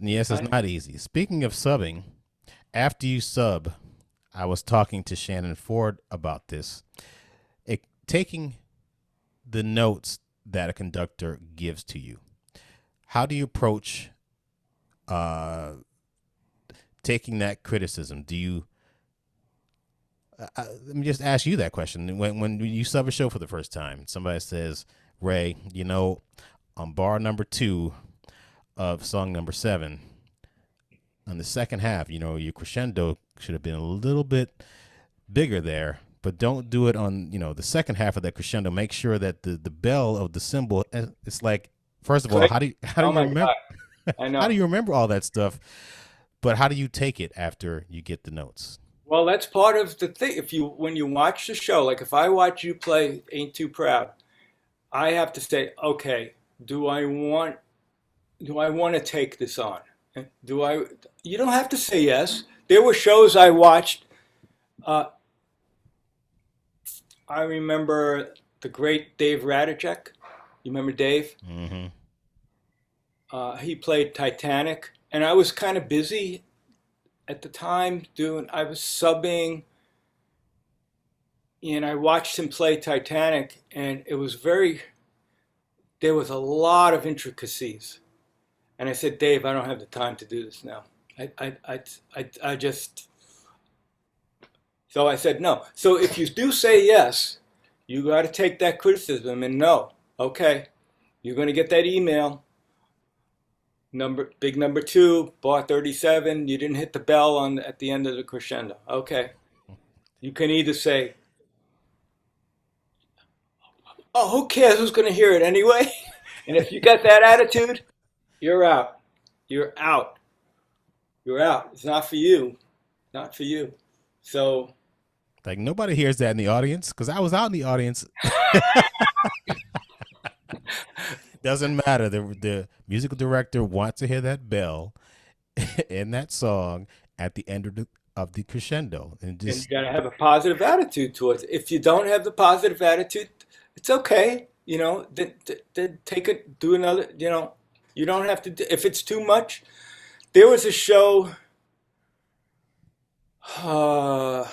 yes, it's I, not easy. Speaking of subbing, after you sub, I was talking to Shannon Ford about this. Taking the notes that a conductor gives to you, how do you approach uh, taking that criticism? Do you let me just ask you that question. When you sub a show for the first time, somebody says, Ray, on bar number 2 of song number 7, on the second half, your crescendo should have been a little bit bigger there, but don't do it on, the second half of that crescendo. Make sure that the bell of the cymbal, it's like, first of all, Click. how do Oh you my remember God, I how do know. you remember all that stuff? But how do you take it after you get the notes? Well, that's part of the thing. If you when you watch the show, like if I watch you play "Ain't Too Proud," I have to say, okay, do I want do I want to take this on? Do I? You don't have to say yes. There were shows I watched. Uh, I remember the great Dave Radicek. You remember Dave? Mm-hmm. He played Titanic, and I was kind of busy at the time doing. I was subbing, and I watched him play Titanic, and it was very. There was a lot of intricacies, and I said, Dave, I don't have the time to do this now. I just. So I said no. So if you do say yes, you got to take that criticism and no. Okay, you're going to get that email. Big number 2, bar 37. You didn't hit the bell on at the end of the crescendo. Okay, you can either say, "Oh, who cares? Who's going to hear it anyway?" And if you got that attitude, you're out. You're out. You're out. It's not for you. Not for you. So Like nobody hears that in the audience because I was out in the audience. Doesn't matter. The musical director wants to hear that bell in that song at the end of the crescendo, and and you just got to have a positive attitude towards it. If you don't have the positive attitude, it's okay. Then take it, do another. You don't have to. If it's too much, there was a show, uh,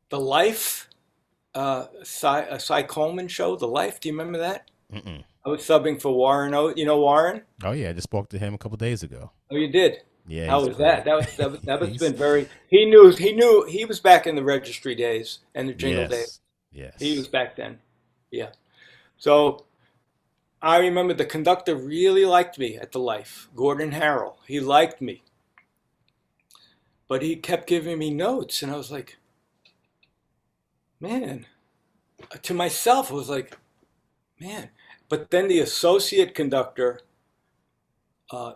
The Life, a Cy Coleman show, The Life. Do you remember that? mm-mm. I was subbing for Warren. You know Warren? Oh yeah, I just spoke to him a couple days ago. Oh, you did. Yeah, How he's was that? great. That was He's been very. He knew he was back in the registry days and the jingle days. yes, He was yes. back then. Yeah. So I remember the conductor really liked me at the Life, Gordon Harrell. He liked me, but he kept giving me notes, and I was like, man. To myself, I was like, man. But then the associate conductor, uh,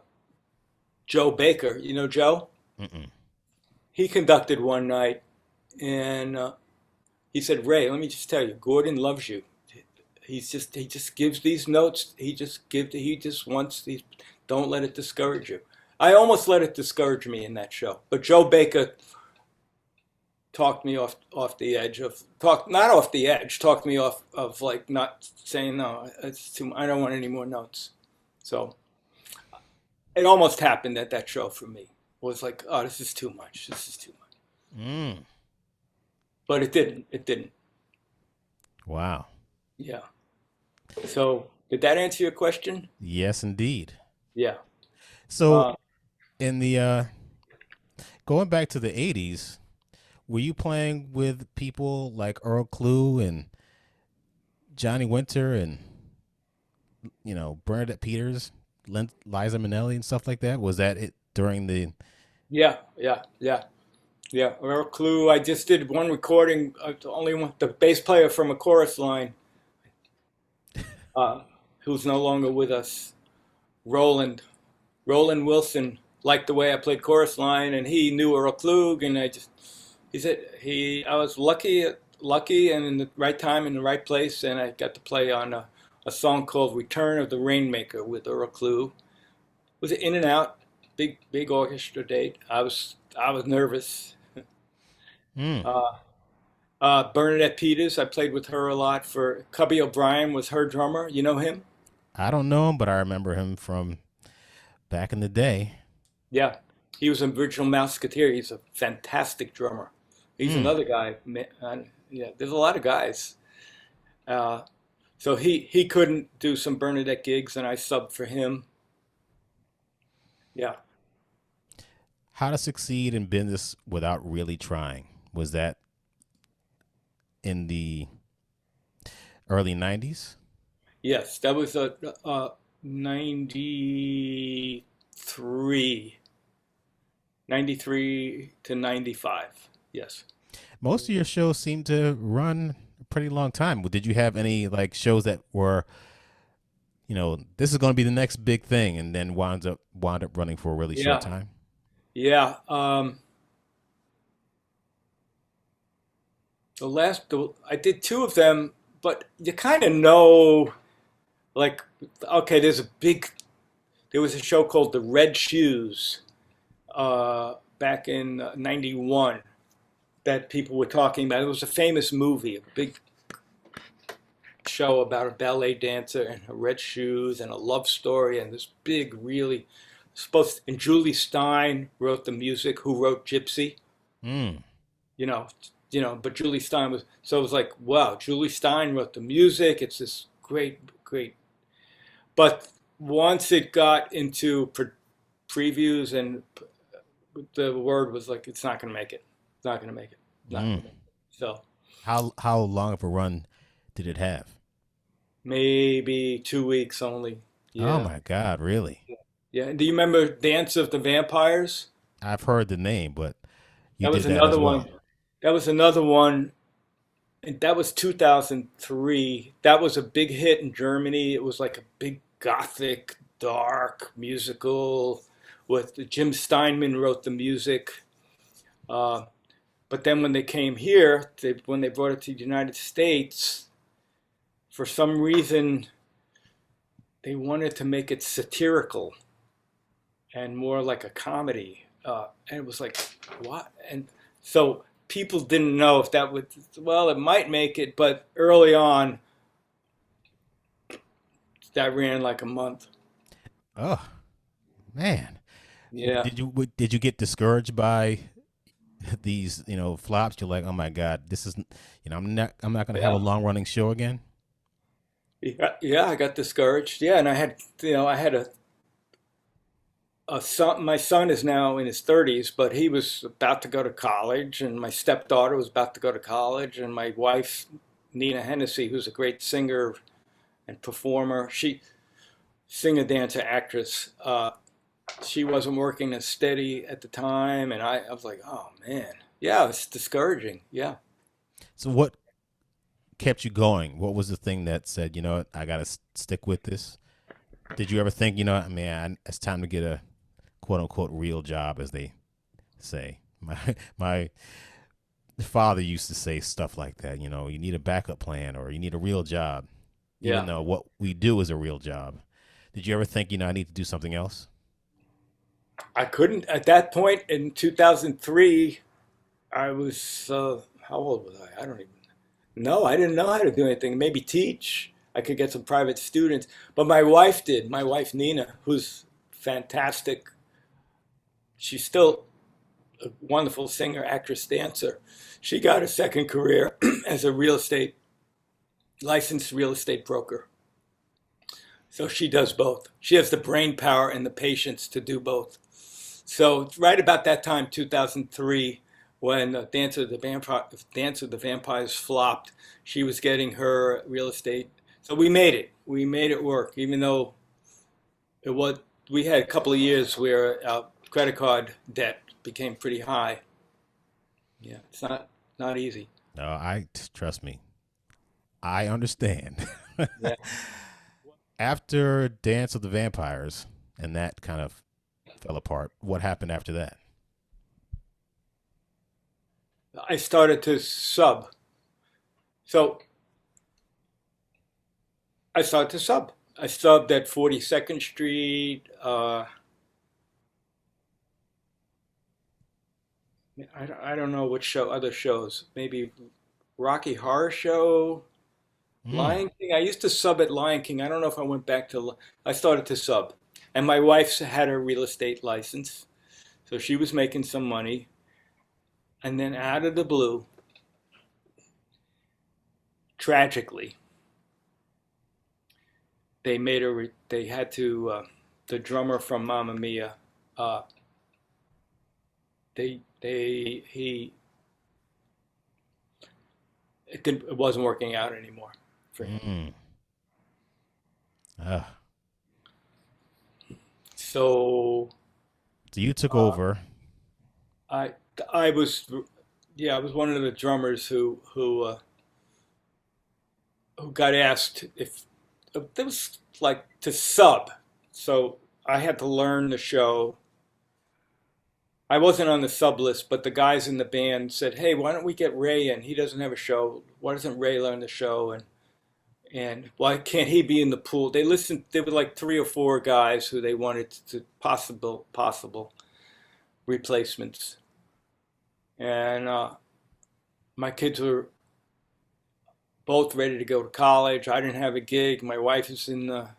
Joe Baker, you know Joe? Mm-mm. He conducted one night, and he said, Ray, let me just tell you, Gordon loves you. He just gives these notes. He just wants these. Don't let it discourage you. I almost let it discourage me in that show, but Joe Baker talked me off the edge of talk not off the edge, talked me off of like not saying no. It's too. I don't want any more notes. So it almost happened at that show for me. It was like, oh, this is too much. This is too much. Mm. But it didn't. It didn't. Wow. Yeah. So did that answer your question? Yes, indeed. Yeah. So Uh, in the going back to the '80s, were you playing with people like Earl Klugh and Johnny Winter and Bernadette Peters, Liza Minnelli, and stuff like that? Was that it during the? yeah. Yeah. Yeah. Yeah. Earl Klugh. I just did one recording. Only one, the bass player from a chorus line, uh, who's no longer with us. Roland. Roland Wilson liked the way I played chorus line, and he knew Earl Klugh, and he said I was lucky, and in the right time in the right place, and I got to play on a song called "Return of the Rainmaker" with Earl Klugh. It was in and out. big orchestra date. I was nervous. Mm. Uh, Bernadette Peters, I played with her a lot. For Cubby O'Brien was her drummer. You know him? I don't know him, but I remember him from back in the day. Yeah, he was an original Mouseketeer. He's a fantastic drummer. He's Mm. another guy. Yeah, there's a lot of guys. Uh, so he couldn't do some Bernadette gigs, and I subbed for him. Yeah. How to succeed in business without really trying. Was that in the early 90s? Yes, that was a 93, 93 to 95. Yes. Most of your shows seem to run a pretty long time. Did you have any like shows that were, this is going to be the next big thing, and then wound up running for a really short Yeah. time? Yeah. I did two of them, but you kind of know, like, okay, there was a show called The Red Shoes back in 91 that people were talking about. It was a famous movie, a big show about a ballet dancer and her red shoes and a love story and this big, really and Julie Stein wrote the music, who wrote Gypsy, Mm. you know, but Julie Stein was, so it was like, wow, Julie Stein wrote the music. It's this great. But once it got into previews and the word was like, it's not going to make it. It's not going to make it. Not Mm. going to make it. So How long of a run did it have? maybe 2 weeks only. Oh Yeah. my God, really? Yeah. Do you remember Dance of the Vampires? I've heard the name, but you That was did that as another well. one. That was another one. And that was 2003. That was a big hit in Germany. It was like a big gothic, dark musical with Jim Steinman wrote the music. Uh, but then when they came here, when they brought it to the United States, for some reason, they wanted to make it satirical and more like a comedy. And it was like, what? And so people didn't know if that would, well, it might make it, but early on, that ran like a month. Oh man, Yeah. did you get discouraged by these flops? You're like, oh my God, this is I'm not going to have a Yeah. long running show again. Yeah, I got discouraged. Yeah, and I had a son. My son is now in his 30s, but he was about to go to college, and my stepdaughter was about to go to college, and my wife, Nina Hennessy, who's a great singer and performer, singer, dancer, actress. She wasn't working as steady at the time, and I was like, oh man, yeah, it's discouraging. Yeah. So what kept you going? What was the thing that said, I got to stick with this? Did you ever think, man, it's time to get a quote unquote real job, as they say? My father used to say stuff like that. You need a backup plan, or you need a real job, even Yeah. though what we do is a real job. Did you ever think, I need to do something else? I couldn't at that point in 2003. I was how old was I? I don't even know. I didn't know how to do anything. Maybe teach. I could get some private students, but my wife did. My wife Nina, who's fantastic. She's still a wonderful singer, actress, dancer. She got a second career as a licensed real estate broker. So she does both. She has the brain power and the patience to do both. So right about that time, 2003, when Dance of the Vampires flopped, she was getting her real estate. So we made it. We made it work, even though it was. We had a couple of years where our credit card debt became pretty high. Yeah, it's not easy. No, trust me. I understand. Yeah, After Dance of the Vampires and that kind of fell apart, what happened after that? I started to sub. So I started to sub. I subbed at 42nd Street. I don't know what show, other shows. Maybe Rocky Horror Show, Mm. Lion King. I used to sub at Lion King. I don't know if I went back to. I started to sub, and my wife had a real estate license, so she was making some money. And then out of the blue, tragically, they made a. They had to. The drummer from Mamma Mia. Uh, he it wasn't working out anymore for him. Mm. Ah. So So you took uh, over. I I was yeah, I was one of the drummers who got asked if it was like to sub. So I had to learn the show. I wasn't on the sub list, but the guys in the band said, "Hey, why don't we get Ray in? He doesn't have a show. Why doesn't Ray learn the show? And why can't he be in the pool?" They listened. There were like three or four guys who they wanted to possible replacements, and my kids were both ready to go to college. I didn't have a gig. My wife is in the.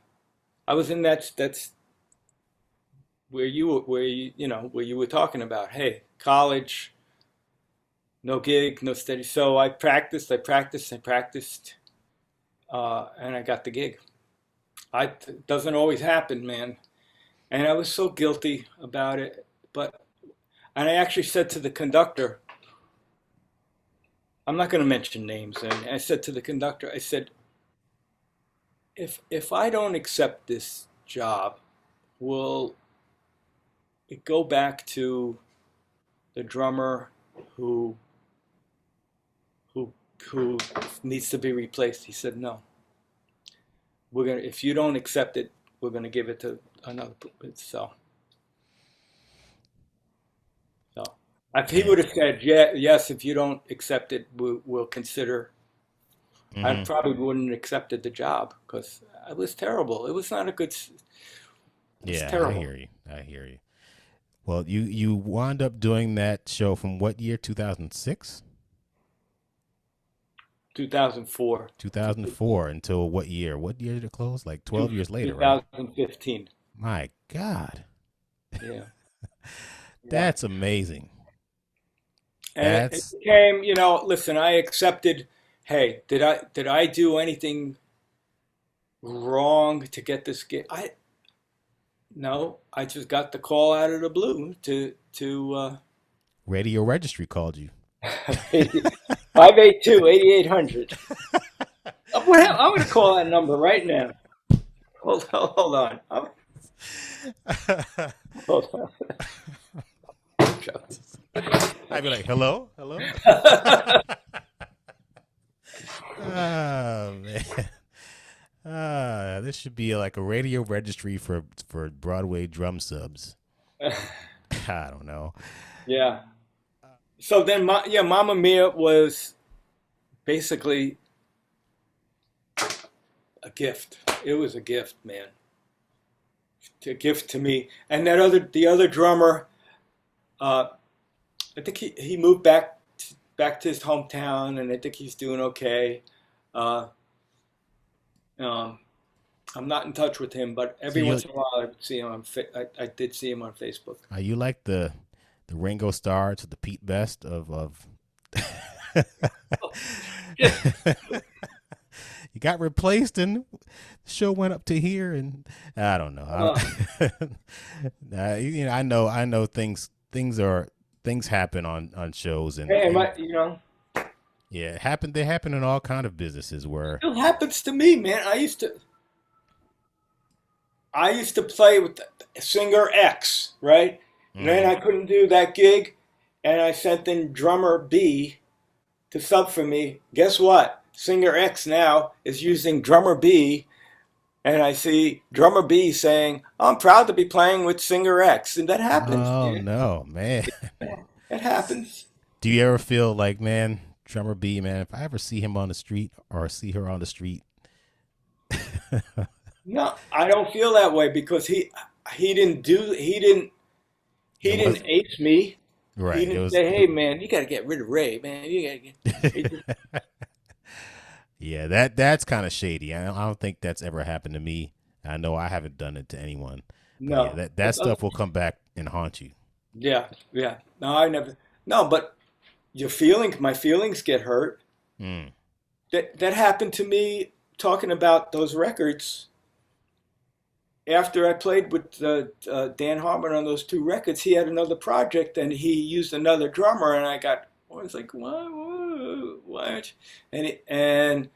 I was in that's where you were talking about. Hey, college, no gig, no steady. So I practiced, and I got the gig. It doesn't always happen, man. And I was so guilty about it. But and I actually said to the conductor, I'm not going to mention names. And I said to the conductor, I said, if I don't accept this job, will it go back to the drummer who who who needs to be replaced? He said, no. We're gonna if you don't accept it, we're gonna give it to another. So if he Man. would have said, yeah, yes, if you don't accept it, we'll consider. I Hmm. probably wouldn't have accepted the job because it was terrible. It was not a good. It was Yeah, I terrible. hear you. I hear you. Well, you wound up doing that show from what year? 2006? 2004 to 2004 until what year? What year did it close? Like 12 years later, right? 2015. My God. Yeah, yeah. That's amazing. And it That's became, listen, I accepted. Hey, did I do anything wrong to get this gig? I No, I just got the call out of the blue to Radio Registry called you. 582 8800. I'm going to call that number right now. Hold on. Hold on. I'd be like, hello? Hello? Oh, man. This should be like a radio registry for Broadway drum subs. I don't know. Yeah. So then, yeah, Mamma Mia was basically a gift. It was a gift, man. A gift to me. And the other drummer, uh, I think he moved back to his hometown, and I think he's doing okay. Uh, um, I'm not in touch with him, but So every once in a while I would see him I did see him on Facebook. are you like the Ringo Starr to the Pete Best of you got replaced and the show went up to here and I don't know. Uh, I know things happen on shows hey, and yeah, they happen in all kind of businesses where still happens to me, man. I used to play with singer X, right? And then mhm. I couldn't do that gig, and I sent in drummer B to sub for me. Guess what? Singer X now is using drummer B, and I see drummer B saying, "I'm proud to be playing with singer X," and that happens, Oh man. no, man. It happens. Do you ever feel like, man, drummer B, man, if I ever see him on the street or see her on the street, No, I don't feel that way because he didn't do he it was didn't ace me. Right. He It didn't was. say, "Hey, man, you got to get rid of Ray, man. You got to get." He just, Yeah, that's kind of shady. I don't think that's ever happened to me. I know I haven't done it to anyone, but yeah, no. that stuff will come back and haunt you. Yeah, yeah. No, I never. No, but my feelings get hurt. Mm. That happened to me talking about those records. After I played with Dan Harmon on those two records, he had another project and he used another drummer, and I was like, what? And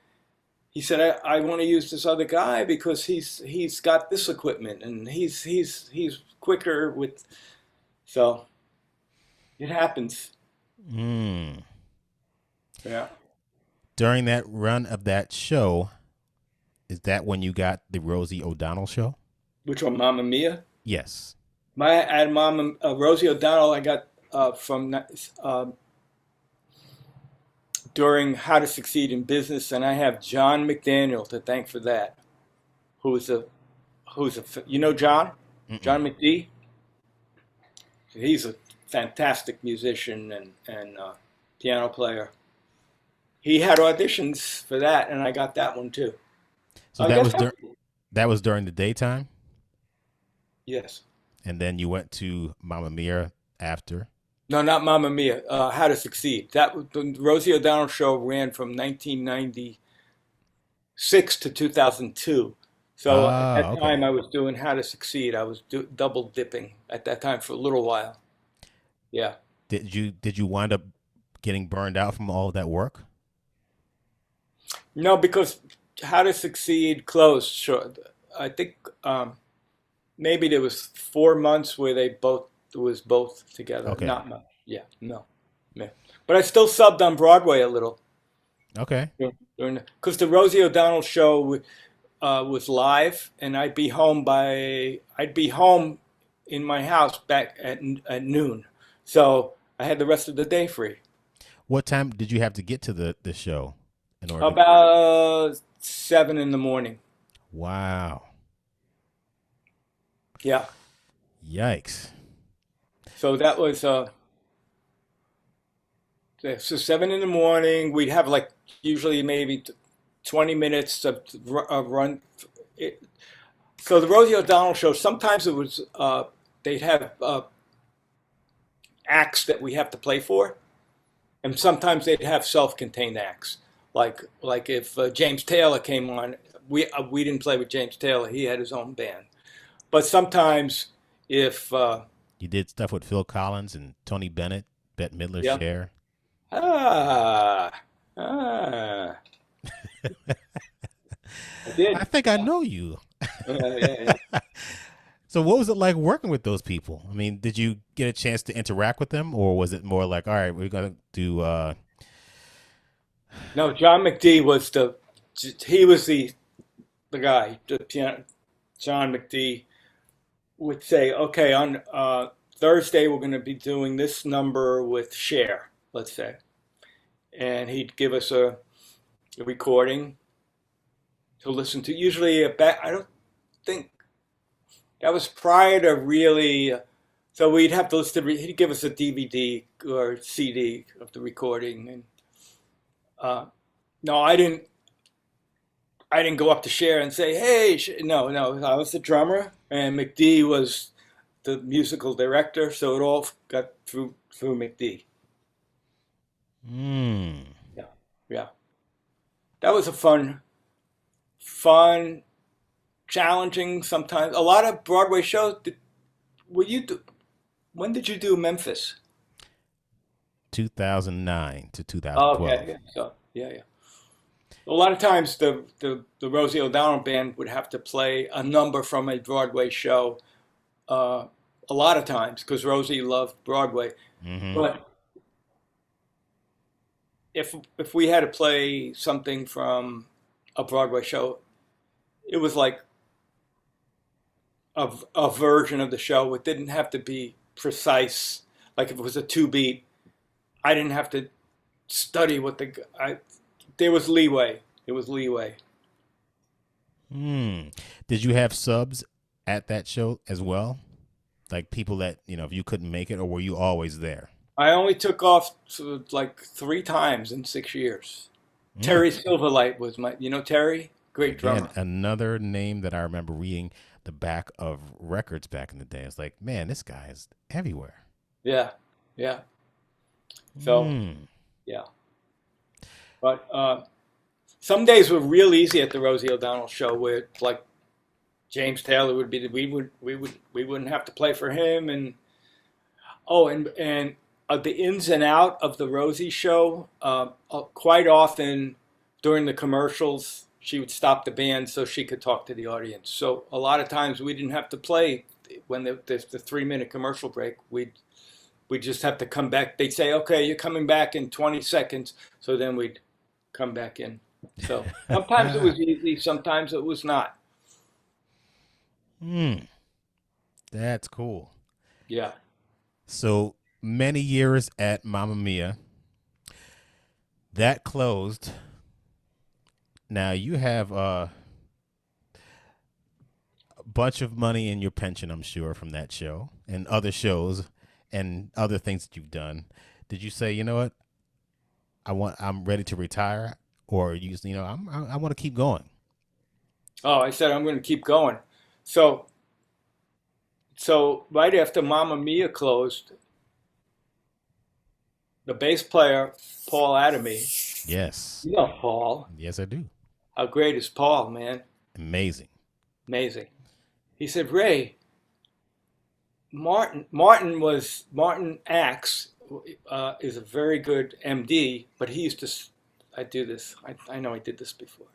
he said, I want to use this other guy because he's got this equipment and he's quicker with. So it happens. Mm. Yeah. During that run of that show, is that when you got the Rosie O'Donnell show? Which one, Mamma Mia? Yes. At Mama Rosie O'Donnell, I got from during How to Succeed in Business, and I have John McDaniel to thank for that. Who's a you know John Mm-mm. McD. He's a fantastic musician and piano player. He had auditions for that, and I got that one too. So I guess that was during the daytime, yes. and then you went to Mamma Mia after. No, not Mamma Mia. How to Succeed. The Rosie O'Donnell show ran from 1996 to 2002. So at Ah, that time, okay. I was doing How to Succeed. I was double dipping at that time for a little while. Yeah. Did you wind up getting burned out from all of that work? No, because How to Succeed closed short. I think maybe there was 4 months where they both it was both together. Okay. Not much. Yeah. No. Yeah. But I still subbed on Broadway a little. Okay. Because the Rosie O'Donnell show was live, and I'd be home in my house back at noon, so I had the rest of the day free. What time did you have to get to the show in order to? About 7 in the morning. Wow. Yeah, Yikes. so that was so 7 in the morning. We'd have like usually maybe 20 minutes of run. It, so the Rosie O'Donnell show, sometimes it was they'd have acts that we have to play for, and sometimes they'd have self-contained acts. Like if James Taylor came on, we didn't play with James Taylor; he had his own band. But sometimes if You did stuff with Phil Collins and Tony Bennett, Bette Midler, yeah, Cher. ah ah, I I did. think I know you. Yeah. So what was it like working with those people? I mean, did you get a chance to interact with them, or was it more like, all right, we're gonna do? No, John McD was he was the guy. The piano, John McD would say, okay, on Thursday we're going to be doing this number with Cher, let's say, and he'd give us a recording to listen to. Usually, I don't think that was prior to really. So we'd have to listen to. He'd give us a DVD or CD of the recording, and no, I didn't. I didn't go up to Cher and say, "Hey, no, no." I was the drummer, and McD was the musical director, so it all got through McD. Hmm. Yeah, yeah. That was a fun, challenging. Sometimes a lot of Broadway shows. Were you? When did you do Memphis? 2009 to Oh, 2012. okay, yeah. So yeah. A lot of times the Rosie O'Donnell band would have to play a number from a Broadway show. Uh, a lot of times because Rosie loved Broadway. Mm-hmm. But if we had to play something from a Broadway show, it was like a version of the show. It didn't have to be precise. Like if it was a two beat, I didn't have to study what there was leeway. It was leeway. Hmm. Did you have subs at that show as well? Like people that if you couldn't make it, or were you always there? I only took off like 3 times in 6 years. Mm. Terry Silverlight was my, Terry? Great Again, drummer. another name that I remember reading the back of records back in the day. It's like, man, this guy is everywhere. Yeah, yeah. So, Mm. yeah. But some days were real easy at the Rosie O'Donnell show where like James Taylor would be we wouldn't have to play for him and the ins and out of the Rosie show quite often during the commercials she would stop the band so she could talk to the audience. So a lot of times we didn't have to play when the 3 minute commercial break. We just have to come back. They'd say, "Okay, you're coming back in 20 seconds." So then we'd come back in. So sometimes it was easy, sometimes it was not. Mm. That's cool. Yeah. So many years at Mamma Mia. That closed. Now you have a bunch of money in your pension, I'm sure, from that show and other shows and other things that you've done. Did you say, you know what, I'm ready to retire, or I want to keep going? Oh, I said I'm going to keep going. So right after Mamma Mia closed, the bass player Paul Adamy, Yes, you know Paul. yes, I do. How great is Paul, man? Amazing. Amazing. He said, Ray, Martin Axe is a very good MD, but he used to. I do this. I know I did this before.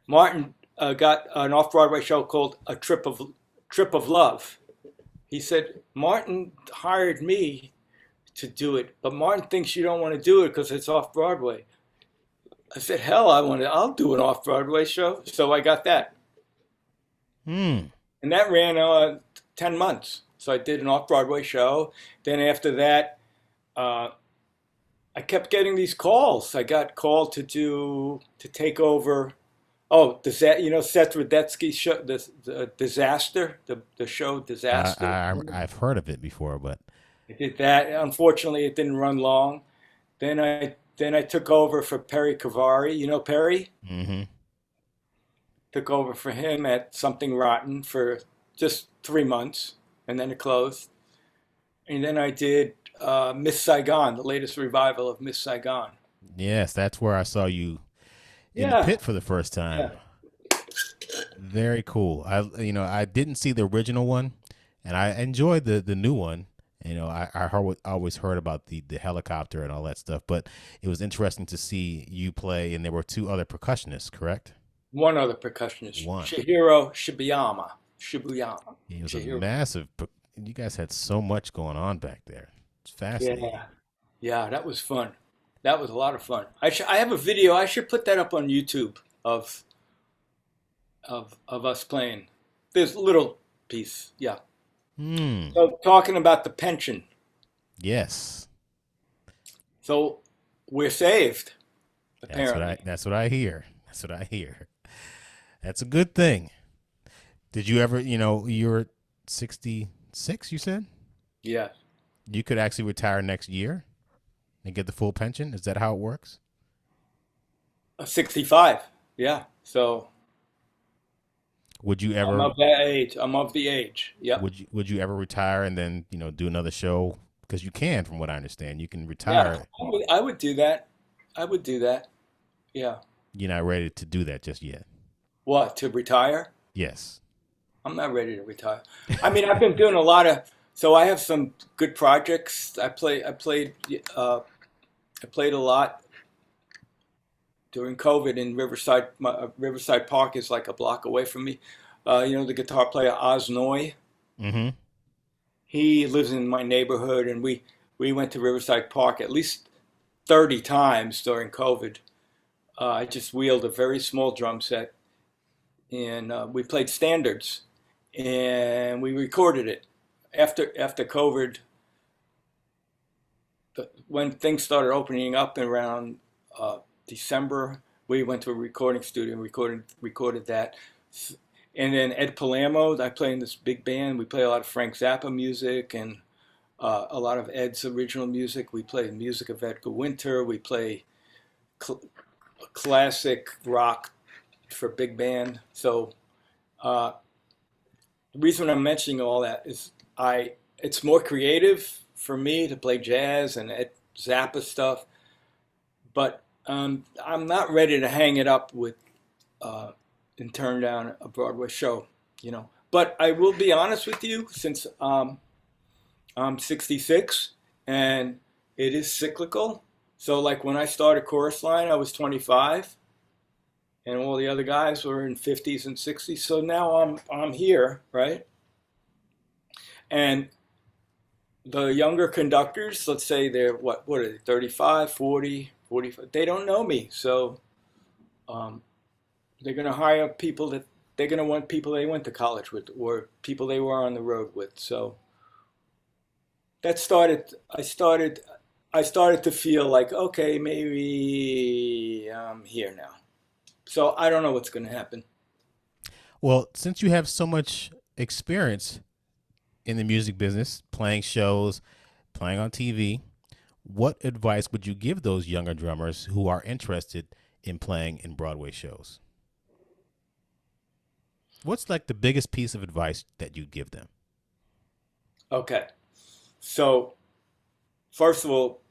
Martin got an off-Broadway show called A Trip of Love. He said Martin hired me to do it, but Martin thinks you don't want to do it because it's off Broadway. I said, hell, I'll do an off Broadway show. So I got that, Hmm. and that ran 10 months. So I did an off Broadway show. Then after that, uh, I kept getting these calls. I got called to take over. Oh, Seth Rudetsky's show, the Disaster, the show Disaster. I've heard of it before, but I did that. Unfortunately, it didn't run long. Then I took over for Perry Cavari. You know Perry? hmm Took over for him at Something Rotten for just 3 months, and then it closed. And then I did Miss Saigon, the latest revival of Miss Saigon. yes, that's where I saw you in the Yeah, pit for the first time. yeah, Very cool. I didn't see the original one, and I enjoyed the new one. Always heard about the helicopter and all that stuff, but it was interesting to see you play, and there were two other percussionists, correct? one other percussionist, One. Chihiro Shibuyama. Shibuyama. It was a Chihiro. massive. You guys had so much going on back there. It's fascinating. Yeah, yeah, that was fun. That was a lot of fun. I have a video. I should put that up on YouTube of us playing. There's a little piece. Yeah. Hmm. So talking about the pension. Yes. So we're saved, That's what I. apparently. That's what I hear. That's what I hear. That's a good thing. Did you ever? You're 66. You said Yeah. you could actually retire next year and get the full pension. Is that how it works? 65. Yeah. So Would you I'm ever? of that age. I'm of the age. Yep. Would you ever retire and then do another show? Because you can, from what I understand, you can Yeah. retire. I would do that. I would do that. Yeah. You're not ready to do that just yet. What, to retire? Yes. I'm not ready to retire. I mean, I've been doing a lot of, so I have some good projects. I played a lot during COVID in Riverside. Riverside Park is like a block away from me. The guitar player Oz Noy. Mm-hmm. He lives in my neighborhood, and we went to Riverside Park at least 30 times during COVID. I just wheeled a very small drum set, and we played standards, and we recorded it after COVID. When things started opening up around December, we went to a recording studio and recorded that. And then Ed Palermo, I play in this big band. We play a lot of Frank Zappa music and a lot of Ed's original music. We play music of Edgar Winter. We play cl- classic rock for big band. So uh, the reason I'm mentioning all that is it's more creative for me to play jazz and Ed Zappa stuff, but I'm not ready to hang it up with uh, and turn down a Broadway show, you know. But I will be honest with you, since I'm 66 and it is cyclical. So like when I started Chorus Line, I was 25, and all the other guys were in 50s and 60s. So now I'm here, right? And the younger conductors, let's say they're what are they, 35, 40, 45, they don't know me. So um, they're going to hire people that they're going to want people they went to college with or people they were on the road with. So that started, I started to feel like, okay, maybe I'm here now. So I don't know what's going to happen. Well, since you have so much experience in the music business, playing shows, playing on TV, what advice would you give those younger drummers who are interested in playing in Broadway shows? What's like the biggest piece of advice that you'd give them? Okay. So first of all,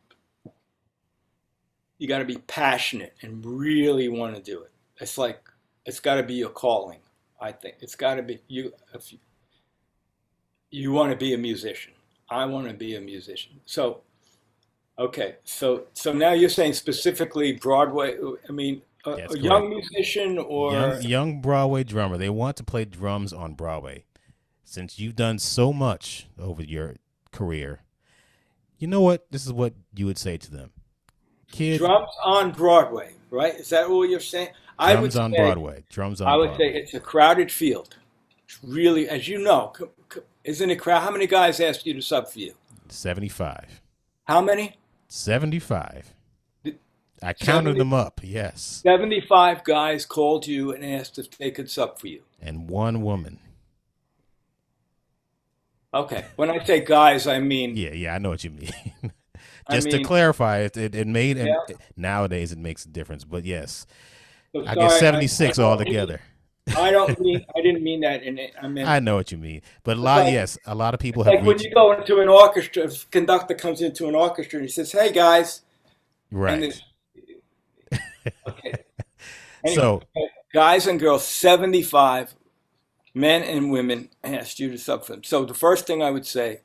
you got to be passionate and really want to do it. It's like it's got to be your calling. I think it's got to be you. If you want to be a musician, I want to be a musician. So okay, so now you're saying specifically Broadway. I mean, That's a young correct. musician Young or young Broadway drummer. They want to play drums on Broadway. Since you've done so much over your career, you know what? This is what you would say to them. Kid, drums on Broadway, right? Is that what you're saying? I would drums on say Broadway. Drums I on would say Broadway. it's a crowded field. It's really, as you know, isn't it crowd? How many guys asked you to sub for you? 75. How many? 75. I counted 70, them up, yes. 75 guys called you and asked if they could sub for you. And one woman. Okay. When I say guys, I mean, Yeah, yeah, I know what you mean. I Just to mean, clarify, it made, and yeah. nowadays it makes a difference. But yes, So I guess sorry, I 76 don't mean, altogether. I don't mean, I didn't mean that in it. I meant, I know what you mean. But it's like, yes, a lot of people it's have like when reached, you go into an orchestra, if a conductor comes into an orchestra and he says, hey guys, and then, right. okay. Anyway, So, guys and girls, 75 men and women asked you to sub for them. So the first thing I would say,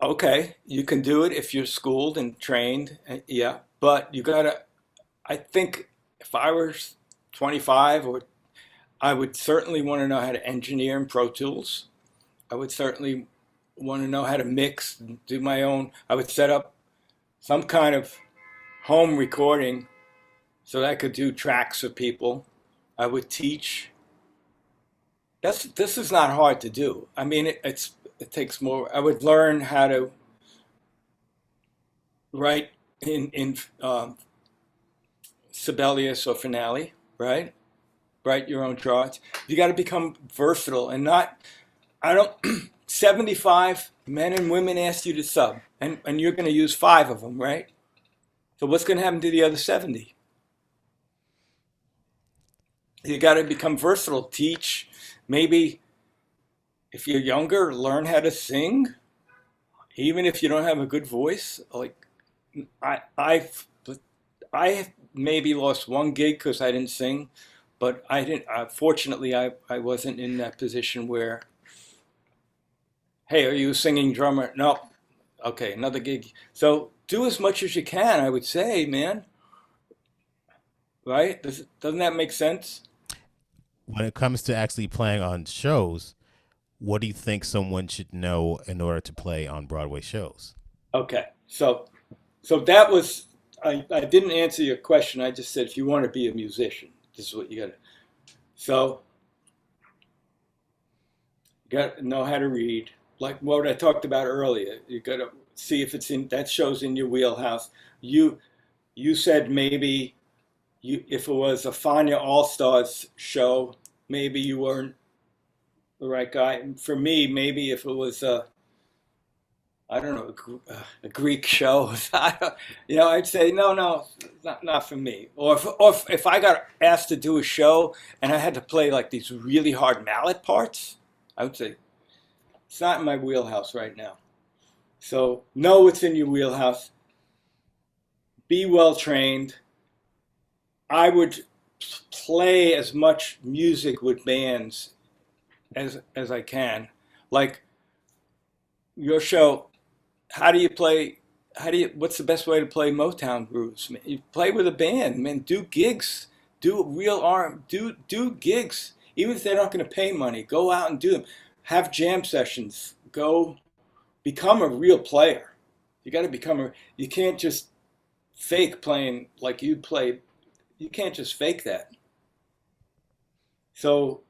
okay, you can do it if you're schooled and trained, yeah, but you gotta, I think if I was 25 or I would certainly want to know how to engineer in Pro Tools. I would certainly want to know how to mix and do my own. I would set up some kind of home recording so that I could do tracks of people. I would teach. This is not hard to do. I mean, it takes more. I would learn how to write in Sibelius or Finale, right? Write your own charts. You got to become versatile and not. I don't. 75 men and women asked you to sub, and you're going to use five of them, right? So what's going to happen to the other 70? You got to become versatile. Teach. Maybe if you're younger, learn how to sing, even if you don't have a good voice. Like I, I've, I maybe lost one gig because I didn't sing, but I didn't. Fortunately, I wasn't in that position where, hey, are you a singing drummer? No. Okay, another gig. So do as much as you can. I would say, man. Right? Doesn't that make sense? when it comes to actually playing on shows, what do you think someone should know in order to play on Broadway shows? Okay. So that was I didn't answer your question. I just said if you want to be a musician, this is what you got to. So you got to know how to read, like what I talked about earlier. You got to see if it's in that shows in your wheelhouse. You you said maybe if it was a Fania All Stars show, maybe you weren't the right guy. For me, maybe if it was I don't know, a Greek show, I'd say no, no, not for me. Or if I got asked to do a show and I had to play like these really hard mallet parts, I would say it's not in my wheelhouse right now. So know what's in your wheelhouse. Be well trained. I would play as much music with bands as I can. Like your show, how do you play? What's the best way to play Motown grooves? Man, you play with a band, man. Do gigs, do real arm, do gigs. Even if they're not going to pay money, go out and do them. Have jam sessions. Go become a real player. You got to become a. You can't just fake playing like you play. You can't just fake that. So,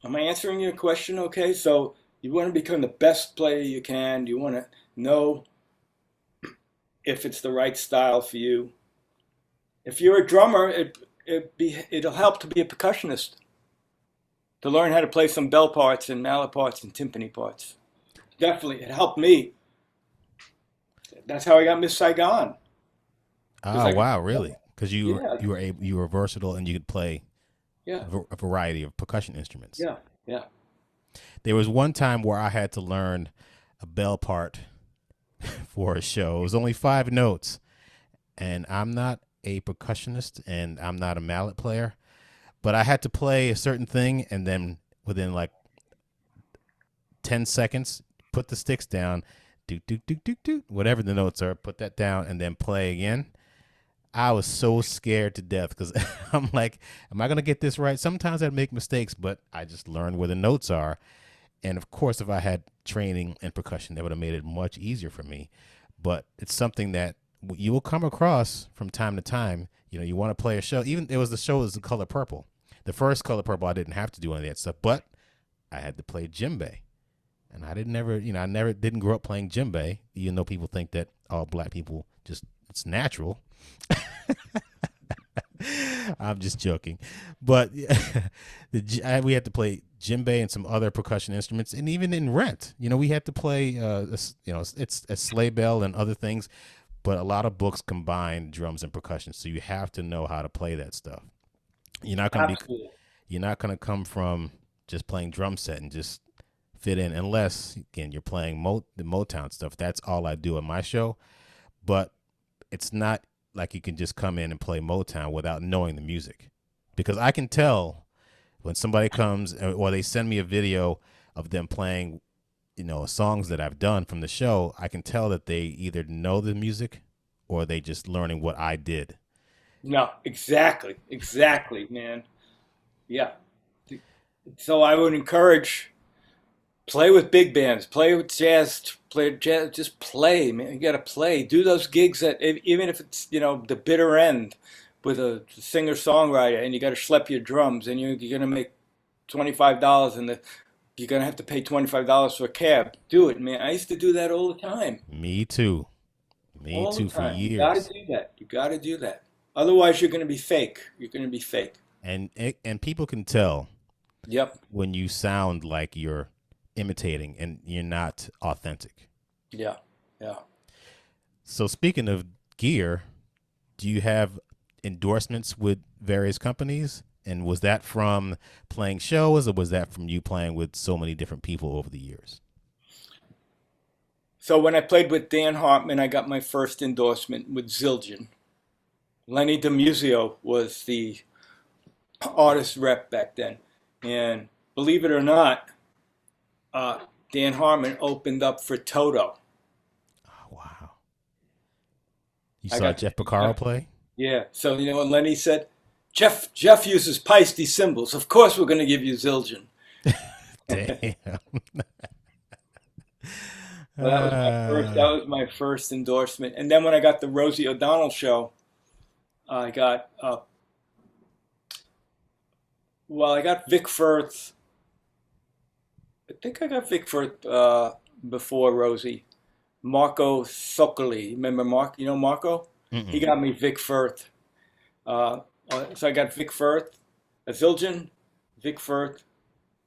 am I answering your question okay? So, you want to become the best player you can. You want to know if it's the right style for you. If you're a drummer, it'll help to be a percussionist, to learn how to play some bell parts and mallet parts and timpani parts. Definitely, it helped me. That's how I got Miss Saigon. Oh wow, really? Because Yeah, you were versatile and you could play yeah, a variety of percussion instruments. yeah, yeah. There was one time where I had to learn a bell part for a show. It was only 5 notes, and I'm not a percussionist and I'm not a mallet player, but I had to play a certain thing, and then within like 10 seconds, put the sticks down, do do do do do, whatever the notes are, put that down, and then play again. I was so scared to death because I'm like, am I going to get this right? Sometimes I'd make mistakes, but I just learned where the notes are. And of course, if I had training in percussion, that would have made it much easier for me. But it's something that you will come across from time to time. You know, you want to play a show. Even there was the show was The Color Purple. The first Color Purple, I didn't have to do any of that stuff, but I had to play djembe. And I didn't grow up playing djembe, even though people think that all black people it's natural. I'm just joking, but we had to play djembe and some other percussion instruments, and even in Rent, we had to play, it's a sleigh bell and other things. But a lot of books combine drums and percussion, so you have to know how to play that stuff. You're not gonna Absolutely. you're not gonna come from just playing drum set and just fit in, unless again you're playing the Motown stuff. That's all I do in my show, but it's not like you can just come in and play Motown without knowing the music, because I can tell when somebody comes or they send me a video of them playing, songs that I've done from the show. I can tell that they either know the music or they just learning what I did. No, exactly, man. Yeah. So I would encourage play with big bands, play with jazz, play jazz. Just play, man. You got to play. Do those gigs even if it's the bitter end with a singer songwriter, and you got to schlep your drums, and you're gonna make $25, and you're gonna have to pay $25 for a cab. Do it, man. I used to do that all the time. Me too. Me All the too for time. You got to years. do that. You got to do that. Otherwise, you're going to be fake. You're going to be fake. And people can tell Yep. when you sound like you're imitating and you're not authentic. Yeah. Yeah. So speaking of gear, do you have endorsements with various companies? And was that from playing shows, or was that from you playing with so many different people over the years? So when I played with Dan Hartman, I got my first endorsement with Zildjian. Lenny DiMuzio was the artist rep back then. And believe it or not, Dan Hartman opened up for Toto. Oh, wow. You I saw got Jeff Porcaro play? Yeah. So you know what Lenny said? Jeff uses Paiste cymbals. Of course we're going to give you Zildjian. Damn. So that was my first. That was my first endorsement. And then when I got the Rosie O'Donnell show, I got I got Vic Firth. I think I got Vic Firth before Rosie. Marco Soccoli. Remember Mark? You know Marco? He Mm-mm. got me Vic Firth. So I got Vic Firth, Zildjian, Vic Firth,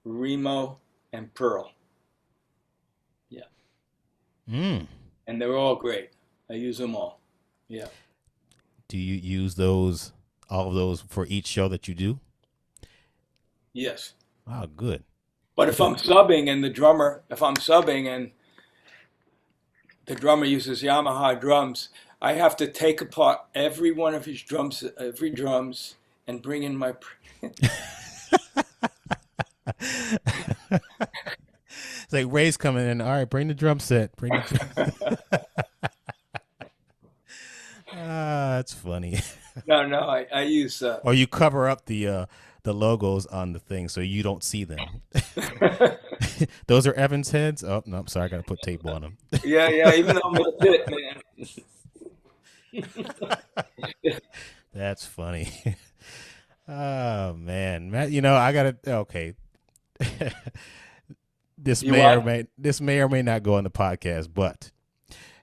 Remo, and Pearl. Yeah, Mm. and they were all great. I use them all. Yeah. Do you use those, all of those, for each show that you do? Yes. Wow, good. But if I'm subbing and the drummer, if I'm subbing and the drummer uses Yamaha drums, I have to take apart every one of his drums, every drums, and bring in my. It's like Ray's coming in. All right, bring the drum set. Bring the drum. That's funny. No, I use. Or you cover up the logos on the thing so you don't see them. Those are Evans heads. Oh no, I'm sorry, I gotta put tape on them. Yeah. Even though I'm gonna fit, man. That's funny. Oh man, Matt, you know I gotta. Okay, You what? this may or may not go on the podcast, but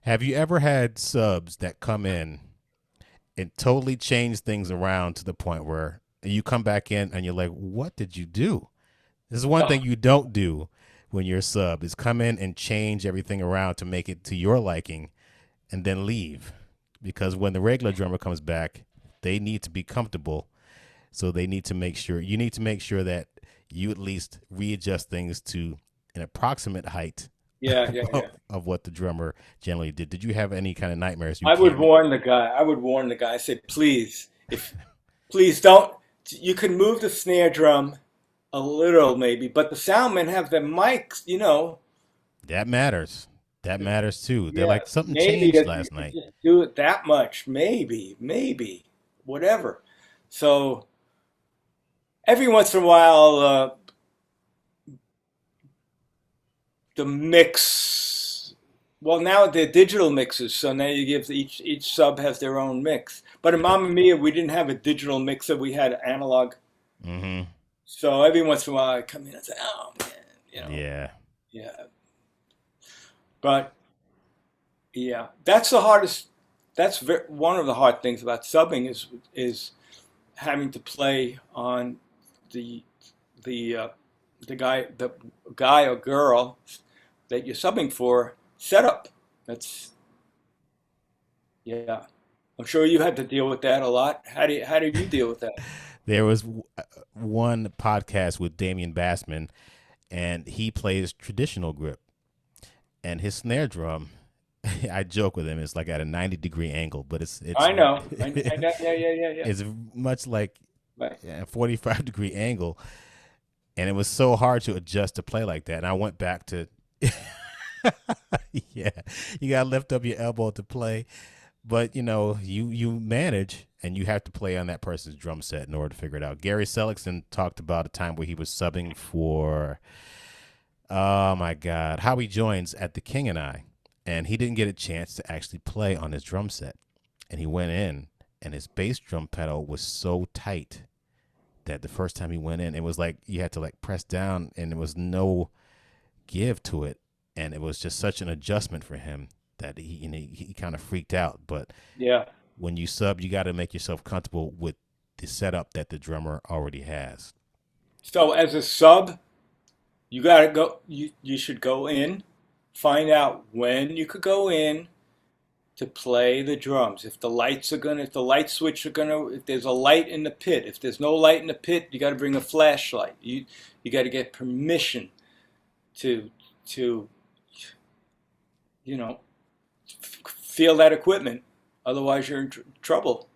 have you ever had subs that come in and totally change things around to the point where you come back in and you're like, what did you do? This is one Oh, thing you don't do when you're a sub is come in and change everything around to make it to your liking and then leave. Because when the regular drummer comes back, they need to be comfortable. So they need to make sure you need to make sure that you at least readjust things to an approximate height yeah. of what the drummer generally did. Did you have any kind of nightmares you I would can't? warn the guy. I would warn the guy. I said, please, if please don't. You can move the snare drum a little, maybe, but the soundmen have the mics. That matters. That matters too. They're Yeah, like something maybe changed if you last could night. just do it that much, maybe, whatever. So every once in a while, the mix. Well, now they're digital mixes, so now you give each sub has their own mix. But in Mamma Mia, we didn't have a digital mixer; we had analog. Mm-hmm. So every once in a while, I come in and say, "Oh man," Yeah. yeah. But yeah, that's the hardest. One of the hard things about subbing is having to play on the the uh, the guy or girl that you're subbing for setup. That's yeah. I'm sure you had to deal with that a lot. How do you deal with that? There was one podcast with Damian Bassman, and he plays traditional grip, and his snare drum. I joke with him. It's like at a 90-degree angle, but it's I know. I know. Yeah. it's much like Right. a 45-degree angle, and it was so hard to adjust to play like that. And I went back to, yeah, you gotta lift up your elbow to play, but you manage, and you have to play on that person's drum set in order to figure it out. Gary Seligson talked about a time where he was subbing for, oh my God, Howie Joins at the King and he didn't get a chance to actually play on his drum set, and he went in, and his bass drum pedal was so tight that the first time he went in, it was like you had to like press down, and there was no give to it, and it was just such an adjustment for him that he kind of freaked out. But Yeah. when you sub, you got to make yourself comfortable with the setup that the drummer already has. So as a sub, you gotta go. You should go in, find out when you could go in to play the drums. If the light switch are gonna, if there's a light in the pit, if there's no light in the pit, you got to bring a flashlight. You got to get permission to to feel that equipment. Otherwise, you're in trouble.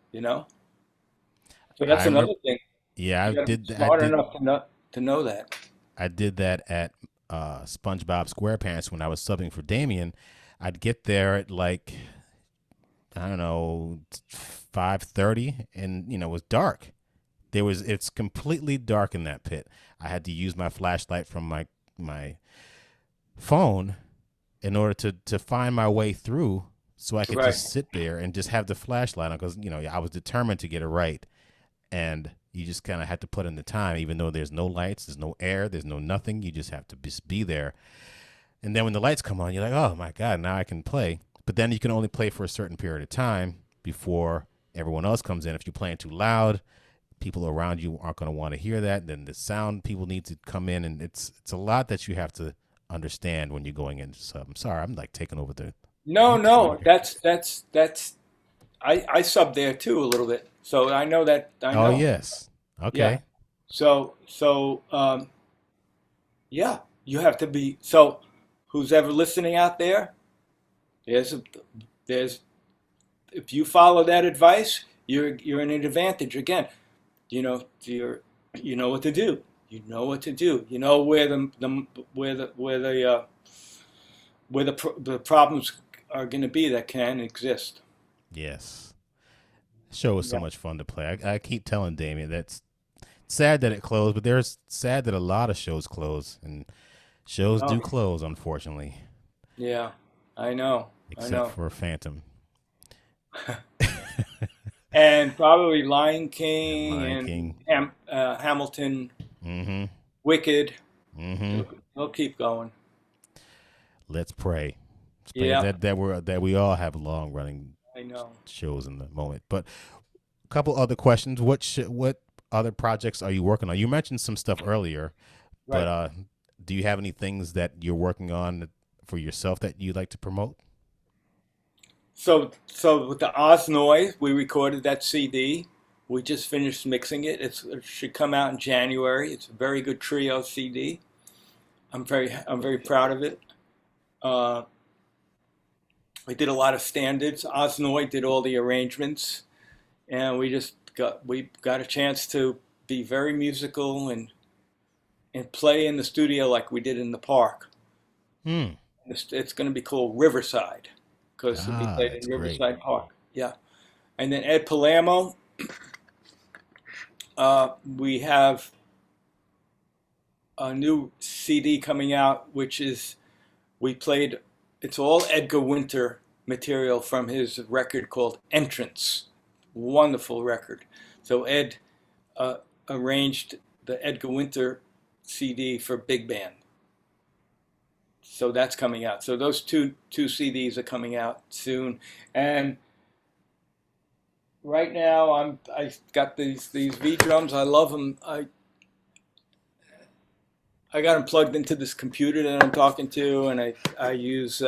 So I that's remember, another thing. yeah, You got to be smart enough to know that. I did that at SpongeBob SquarePants when I was subbing for Damien. I'd get there at like, I don't know, 5:30, and it was dark. It's completely dark in that pit. I had to use my flashlight from my phone in order to find my way through, so I could Right. just sit there and just have the flashlight on, because I was determined to get it right. And you just kind of have to put in the time, even though there's no lights, there's no air, there's no nothing. You just have to be there. And then when the lights come on, you're like, oh my God, now I can play. But then you can only play for a certain period of time before everyone else comes in. If you're playing too loud, people around you aren't going to want to hear that. Then the sound people need to come in, and it's a lot that you have to understand when you're going into sub. I'm sorry, I'm like taking over the No, interview no, here. that's I sub there too a little bit, so I know that I Oh know. yes, Yeah. okay. So yeah, you have to be so. Who's ever listening out there? There's a, there's if you follow that advice, you're in an advantage again. You know what to do. You know what to do. You know where the problems are going to be that can exist. Yes, show was so Yeah. much fun to play. I keep telling Damien that's sad that it closed, but there's sad that a lot of shows close, and shows Oh, do close, unfortunately, yeah. I know. I except know. for Phantom And probably Lion and King Lion and King. Hamilton, Mm-hmm. Wicked. Mm-hmm. They'll keep going. Let's pray. Let's pray Yeah, that we all have long running I know. shows in the moment. But a couple other questions. What other projects are you working on? You mentioned some stuff earlier, but Right. do you have any things that you're working on for yourself that you'd like to promote? So with the Oz Noise, we recorded that CD. We just finished mixing it. It should come out in January. It's a very good trio CD. I'm very proud of it. Uh, I did a lot of standards. Osnoy did all the arrangements, and we got a chance to be very musical and play in the studio like we did in the park. Hmm. It's going to be called Riverside because it'll be Ah, played that's in great. Riverside Park. Yeah, and then Ed Palermo, we have a new CD coming out, which is we played. It's all Edgar Winter material from his record called Entrance. Wonderful record. So Ed uh, arranged the Edgar Winter CD for big band. So that's coming out. So those two CDs are coming out soon. And right now I got these V drums. I love them. I got them plugged into this computer that I'm talking to, and I use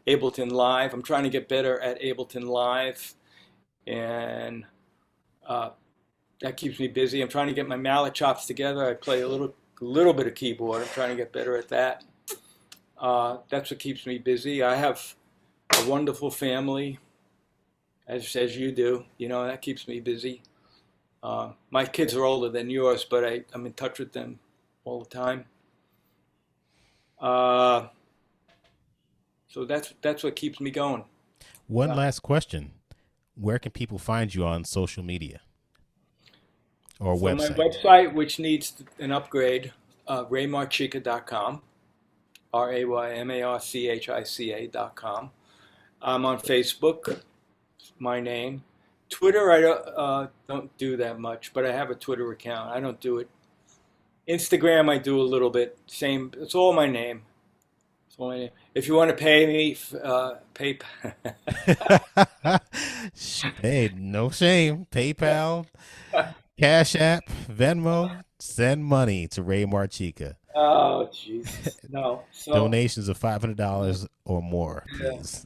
Ableton Live. I'm trying to get better at Ableton Live, and uh, that keeps me busy. I'm trying to get my mallet chops together. I play a little bit of keyboard. I'm trying to get better at that. That's what keeps me busy. I have a wonderful family, as you do. You know, that keeps me busy. My kids are older than yours, but I'm in touch with them all the time. Uh, so that's what keeps me going. One Yeah. last question. Where can people find you on social media or So my website? website, which needs an upgrade, raymarchica.com, RayMarchica.com. I'm on Facebook, my name. Twitter, I don't do that much, but I have a Twitter account. I don't do it. Instagram, I do a little bit. Same, it's all my name. It's all my name. If you want to pay me, pay. Hey, no shame. PayPal, Cash App, Venmo, send money to Ray Marchica. Oh, Jesus. No. Donations of $500 or more, Yeah. please.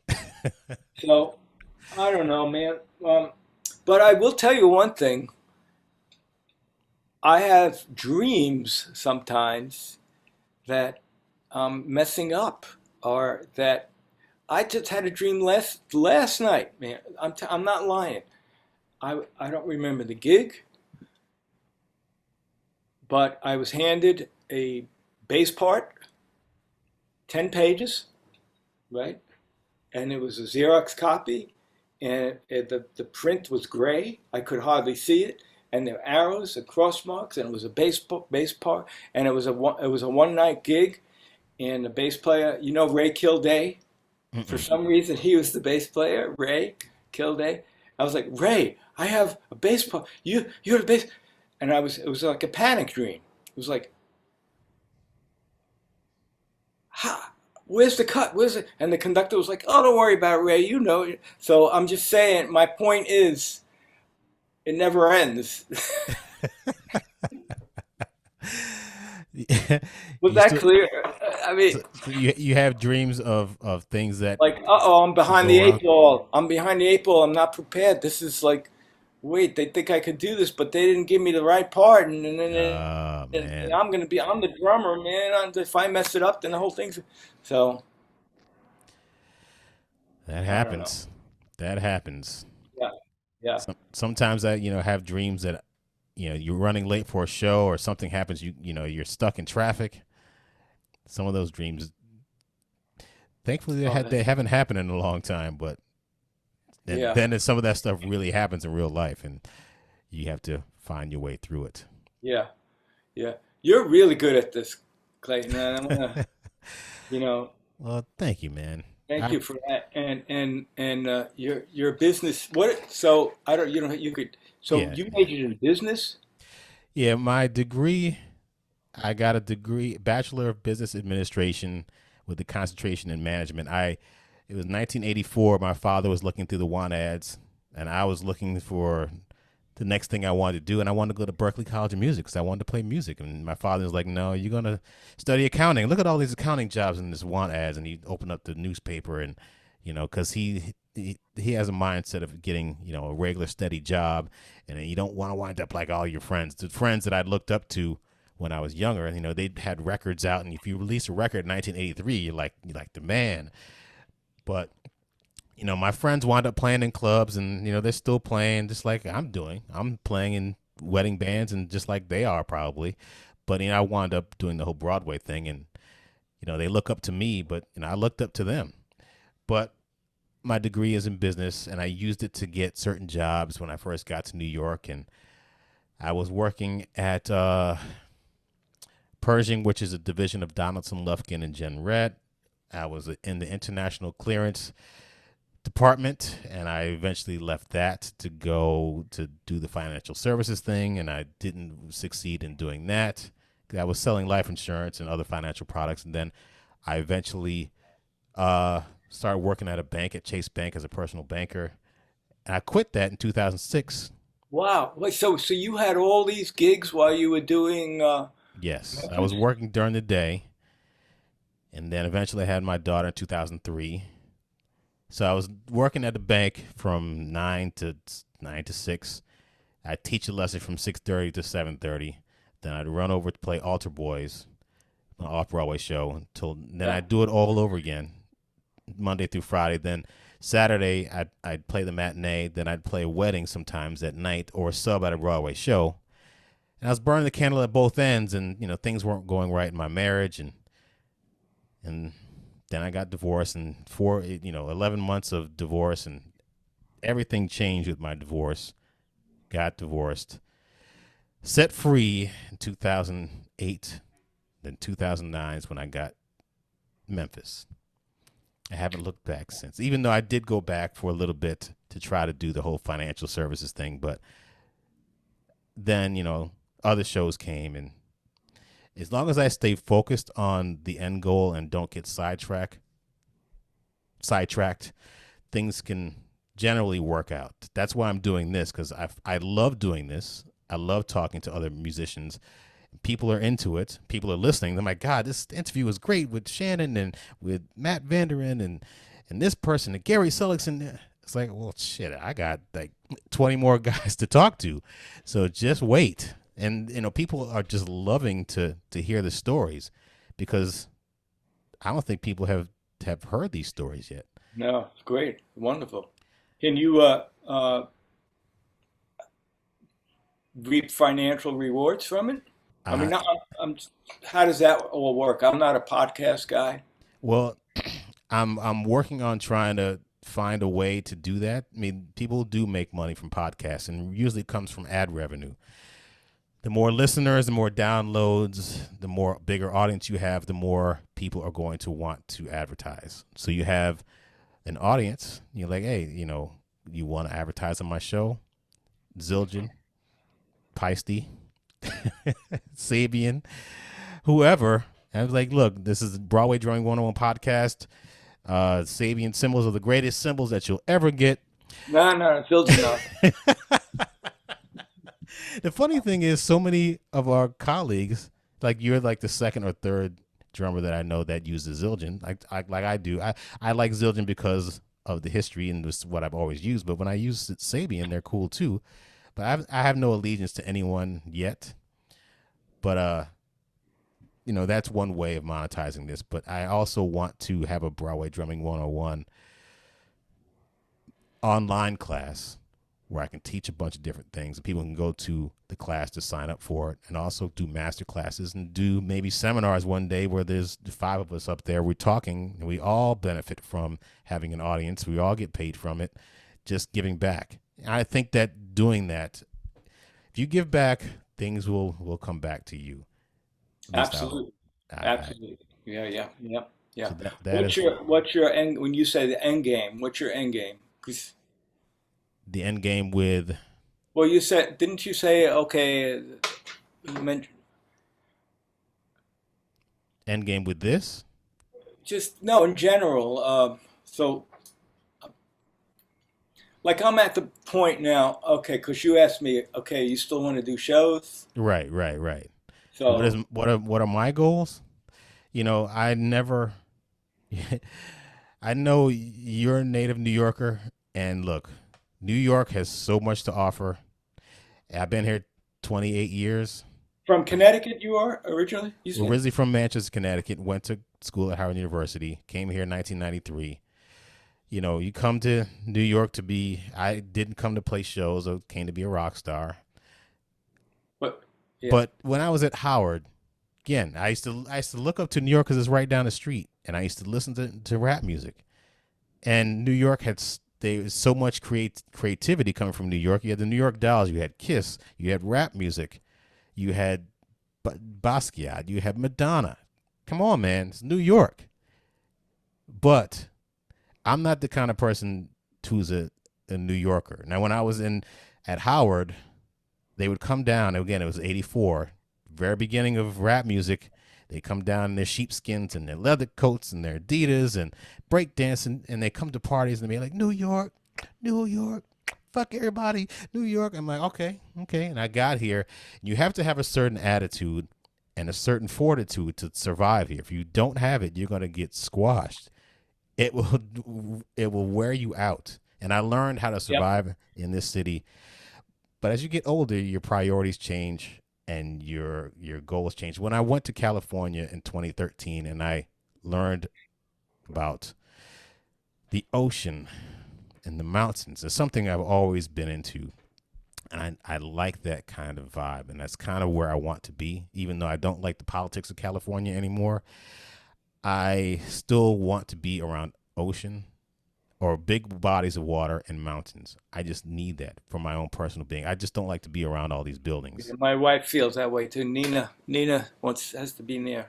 So, I don't know, man. But I will tell you one thing. I have dreams sometimes that I'm messing up, or that I just had a dream last night, man. I'm not lying. I don't remember the gig, but I was handed a bass part, 10 pages, right? And it was a Xerox copy, and the print was gray. I could hardly see it, and there were arrows and cross marks, and it was a bass part, and it was a one night gig, and the bass player, you know, Ray Kilday. For Mm-mm. some reason, he was the bass player, Ray Kilday. I was like, Ray, I have a bass part. You're the bass, and it was like a panic dream. It was like, ha, where's the cut? Where's it? And the conductor was like, oh, don't worry about it, Ray. You know it. So I'm just saying, my point is, it never ends. Was You that still clear? I mean, so you have dreams of things that like, uh-oh, I'm could behind go the wrong. eight ball. I'm behind the eight ball. I'm not prepared. This is like, wait, they think I could do this, but they didn't give me the right part, Oh and man, I'm the drummer, man. If I mess it up, then the whole thing's so. that I don't know. happens. That happens. Yeah, yeah. Sometimes I have dreams that you're running late for a show or something happens. You're stuck in traffic. Some of those dreams, thankfully, Oh, they that's haven't happened in a long time. But yeah, then some of that stuff really happens in real life, and you have to find your way through it. yeah, yeah. You're really good at this, Clayton. And I'm gonna, you know, Well, thank you, man. thank I you for that. And your business. What? So I don't. You know, you could. So Yeah, you majored in business. yeah. My degree, I got a degree, Bachelor of Business Administration, with a concentration in management. It was 1984. My father was looking through the want ads, and I was looking for the next thing I wanted to do, and I wanted to go to Berklee College of Music because I wanted to play music. And my father was like, "No, you're gonna study accounting. Look at all these accounting jobs in this want ads." And he opened up the newspaper, and because he has a mindset of getting a regular steady job, and then you don't want to wind up like all your friends, the friends that I looked up to when I was younger. They had records out, and if you release a record in 1983, you're like the man. But my friends wound up playing in clubs, and they're still playing just like I'm doing. I'm playing in wedding bands, and just like they are probably. But I wound up doing the whole Broadway thing, and they look up to me, but I looked up to them. But my degree is in business, and I used it to get certain jobs when I first got to New York, and I was working at Pershing, which is a division of Donaldson, Lufkin, and Jen Red. I was in the international clearance department, and I eventually left that to go to do the financial services thing, and I didn't succeed in doing that. I was selling life insurance and other financial products, and then I eventually started working at a bank at Chase Bank as a personal banker, and I quit that in 2006. Wow. Wait, so you had all these gigs while you were doing Yes, I was Memphis? working during the day, and then eventually I had my daughter in 2003. So I was working at the bank from 9 to 6. I'd teach a lesson from 6:30 to 7:30. Then I'd run over to play Altar Boys, an off-Broadway show, until then Yeah. I'd do it all over again, Monday through Friday. Then Saturday I'd play the matinee. Then I'd play a wedding sometimes at night or sub at a Broadway show. And I was burning the candle at both ends, and things weren't going right in my marriage, and then I got divorced, and 11 months of divorce, and everything changed with my divorce. Got divorced, set free in 2008. Then 2009 is when I got Memphis. I haven't looked back since, even though I did go back for a little bit to try to do the whole financial services thing. But then, other shows came, and as long as I stay focused on the end goal and don't get sidetracked, things can generally work out. That's why I'm doing this, because I love doing this. I love talking to other musicians. People are into it. People are listening. They're like, God, this interview was great with Shannon and with Matt Vanderin and this person and Gary Sullickson. It's like, well, shit, I got like 20 more guys to talk to. So just wait. And people are just loving to hear the stories, because I don't think people have heard these stories yet. No, it's great. Wonderful. Can you reap financial rewards from it? I mean, Uh, I'm, how does that all work? I'm not a podcast guy. well, I'm working on trying to find a way to do that. I mean, people do make money from podcasts, and usually it comes from ad revenue. The more listeners, the more downloads, the more bigger audience you have, the more people are going to want to advertise. So you have an audience. You're like, hey, you want to advertise on my show? Zildjian, Peisty, Sabian, whoever. And I was like, look, this is Broadway Drumming 101 podcast. Sabian cymbals are the greatest cymbals that you'll ever get. No, no, it's still enough. The funny thing is, so many of our colleagues, like you're like the second or third drummer that I know that uses Zildjian, like I do. I like Zildjian because of the history and this is what I've always used. But when I use Sabian, they're cool too. But I have no allegiance to anyone yet. But that's one way of monetizing this. But I also want to have a Broadway Drumming 101 online class where I can teach a bunch of different things. People can go to the class to sign up for it, and also do master classes and do maybe seminars one day where there's 5 of us up there. We're talking, and we all benefit from having an audience. We all get paid from it, just giving back. I think that doing that, if you give back, things will come back to you. At least I hope. Absolutely. I Absolutely. Yeah, yeah, yeah, yeah. so that is What's your end when you say the end game? What's your end game? 'Cause, the end game with well, you said didn't you say okay? You mentioned end game with this. just no in general. So like I'm at the point now. Okay, because you asked me. Okay, you still want to do shows? Right, right, right. So What are my goals? I never. I know you're a native New Yorker, and look, New York has so much to offer. I've been here 28 years. from Connecticut, you are originally. You said Originally from Manchester, Connecticut. Went to school at Howard University. Came here in 1993. You come to New York to be. I didn't come to play shows. I came to be a rock star. but yeah. But when I was at Howard, again, I used to look up to New York because it's right down the street, and I used to listen to rap music. And New York had there was so much creativity coming from New York. You had the New York Dolls, you had Kiss, you had rap music, you had Basquiat, you had Madonna. Come on, man, it's New York. But I'm not the kind of person who's a New Yorker. Now, when I was in at Howard, they would come down. Again, it was '84, very beginning of rap music. They come down in their sheepskins and their leather coats and their Adidas and break dancing, and they come to parties and they be like, New York, New York, fuck everybody, New York. I'm like, okay, okay. And I got here. You have to have a certain attitude and a certain fortitude to survive here. If you don't have it, you're gonna get squashed. It will it will wear you out. And I learned how to Yep. survive in this city. But as you get older, your priorities change and your goals change. When I went to California in 2013 and I learned about the ocean and the mountains, it's something I've always been into. And I like that kind of vibe. And that's kind of where I want to be. Even though I don't like the politics of California anymore, I still want to be around ocean or big bodies of water and mountains. I just need that for my own personal being. I just don't like to be around all these buildings. My wife feels that way too. Nina wants has to be near.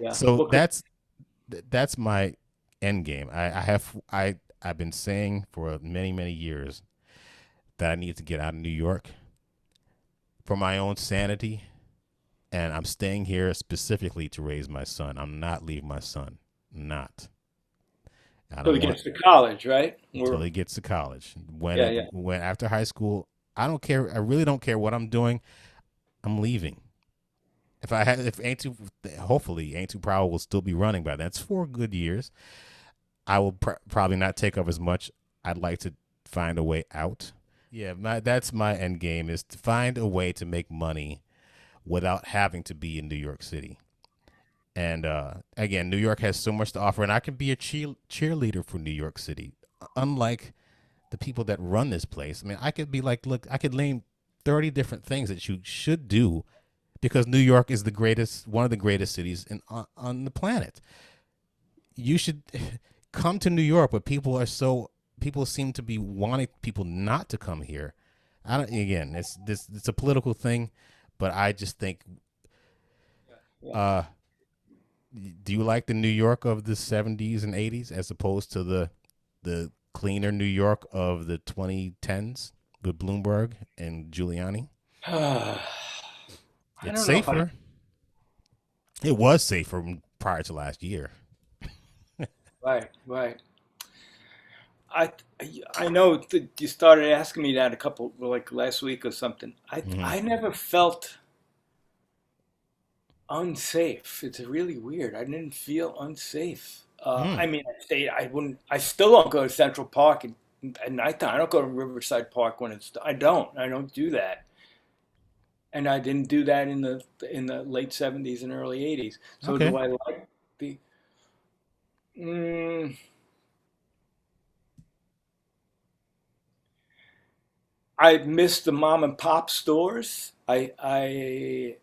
Yeah. So Well, 'cause that's my end game. I've been saying for many years that I need to get out of New York for my own sanity, and I'm staying here specifically to raise my son. I'm not leaving my son. Not. I so don't he want gets to college, right? until he gets to college. Yeah, yeah. When after high school, I don't care. I really don't care what I'm doing. I'm leaving. If Ain't Too, hopefully Ain't Too Proud will still be running by then. That's 4 good years. I will probably not take up as much. I'd like to find a way out. Yeah, that's my end game is to find a way to make money without having to be in New York City. And again, New York has so much to offer, and I can be a cheerleader for New York City. Unlike the people that run this place, I mean, I could be like, look, I could name 30 different things that you should do because New York is the greatest, one of the greatest cities on the planet. You should come to New York, but people seem to be wanting people not to come here. I don't. Again, it's a political thing, but I just think. Yeah. Uh, do you like the New York of the '70s and '80s as opposed to the cleaner New York of the 2010s with Bloomberg and Giuliani? I It's don't know if I. safer. It was safer prior to last year. Right, right. I I know that you started asking me that a couple like last week or something. Hmm. I never felt unsafe. It's really weird. I didn't feel unsafe. Mm. I mean, I wouldn't. I still don't go to Central Park at nighttime. I don't go to Riverside Park when it's. I don't. I don't do that. And I didn't do that in the late '70s and early '80s. So Okay. do I like the? Mm, I miss the mom and pop stores. I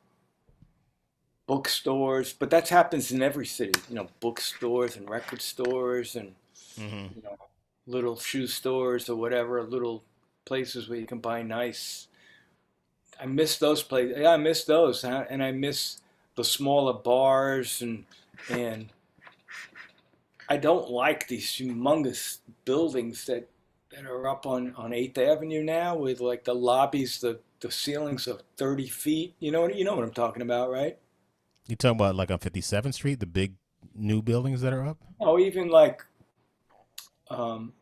bookstores, but that happens in every city. You know, bookstores and record stores and Hmm. you know, little shoe stores or whatever, little places where you can buy nice. I miss those places. Yeah, I miss those, and I miss the smaller bars and I don't like these humongous buildings that are up on Eighth Avenue now with like the lobbies, the ceilings of 30 feet. You know what I'm talking about, right? You talking about like on 57th Street, the big new buildings that are up? Oh, even like um,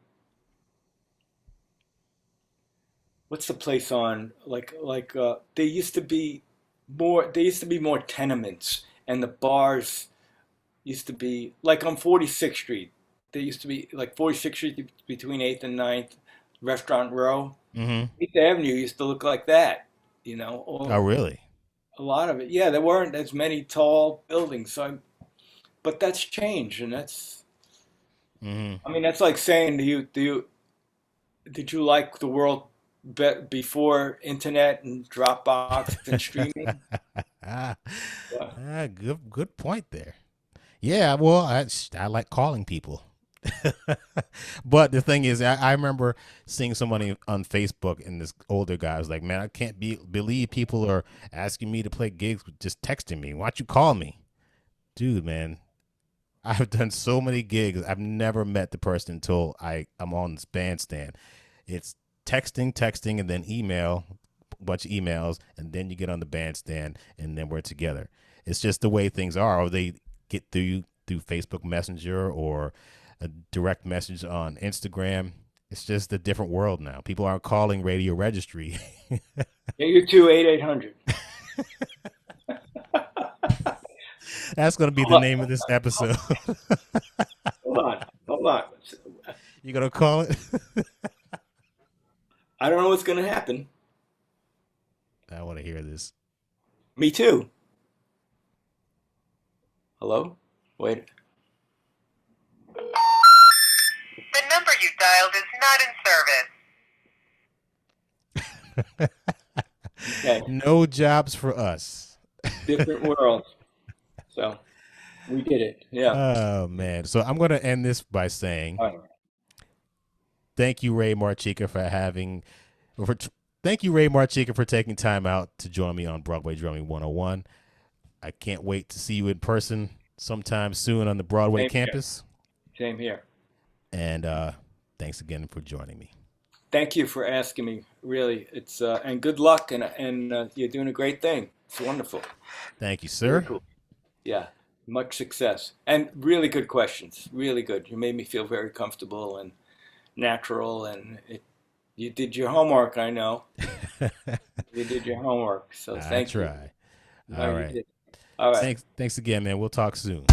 what's the place on there used to be more tenements and the bars used to be like on 46th Street. There used to be like 46th Street between 8th and Ninth, Restaurant Row. Hmm. 8th Avenue used to look like that, Oh, or really? a lot of it. Yeah, there weren't as many tall buildings. But that's changed, and Hmm. I mean, that's like saying, did you like the world before internet and Dropbox and streaming? Ah, Yeah. good point there. Yeah, well, I like calling people. But the thing is, I remember seeing somebody on Facebook, and this older guy was like, "Man, I can't believe people are asking me to play gigs with just texting me. Why don't you call me?" Dude, man, I've done so many gigs. I've never met the person until I'm on this bandstand. It's texting, texting, and then email, a bunch of emails, and then you get on the bandstand, and then we're together. It's just the way things are. Or they get through Facebook Messenger or a direct message on Instagram. It's just a different world now. People aren't calling radio registry. Yeah, you too, 800. That's going to be the Hold name of this on, episode. hold on, hold on. You going to call it? I don't know what's going to happen. I want to hear this. Me too. Hello? Wait. The number you dialed is not in service. Okay, No jobs for us. different world. So we did it. Yeah. Oh man. So I'm gonna end this by saying All right. thank you, Ray Marchica, for having for thank you, Ray Marchica, for taking time out to join me on Broadway Drumming 101. I can't wait to see you in person sometime soon on the Broadway Same here. campus. Same here. And thanks again for joining me. Thank you for asking me. Really, it's and good luck, and you're doing a great thing. It's wonderful. Thank you, Very sir. cool. Yeah, much success and really good questions. Really good. You made me feel very comfortable and natural, and you did your homework. I know you did your homework. So I thank you. try. No, All you right. did. All right. Thanks again, man. We'll talk soon.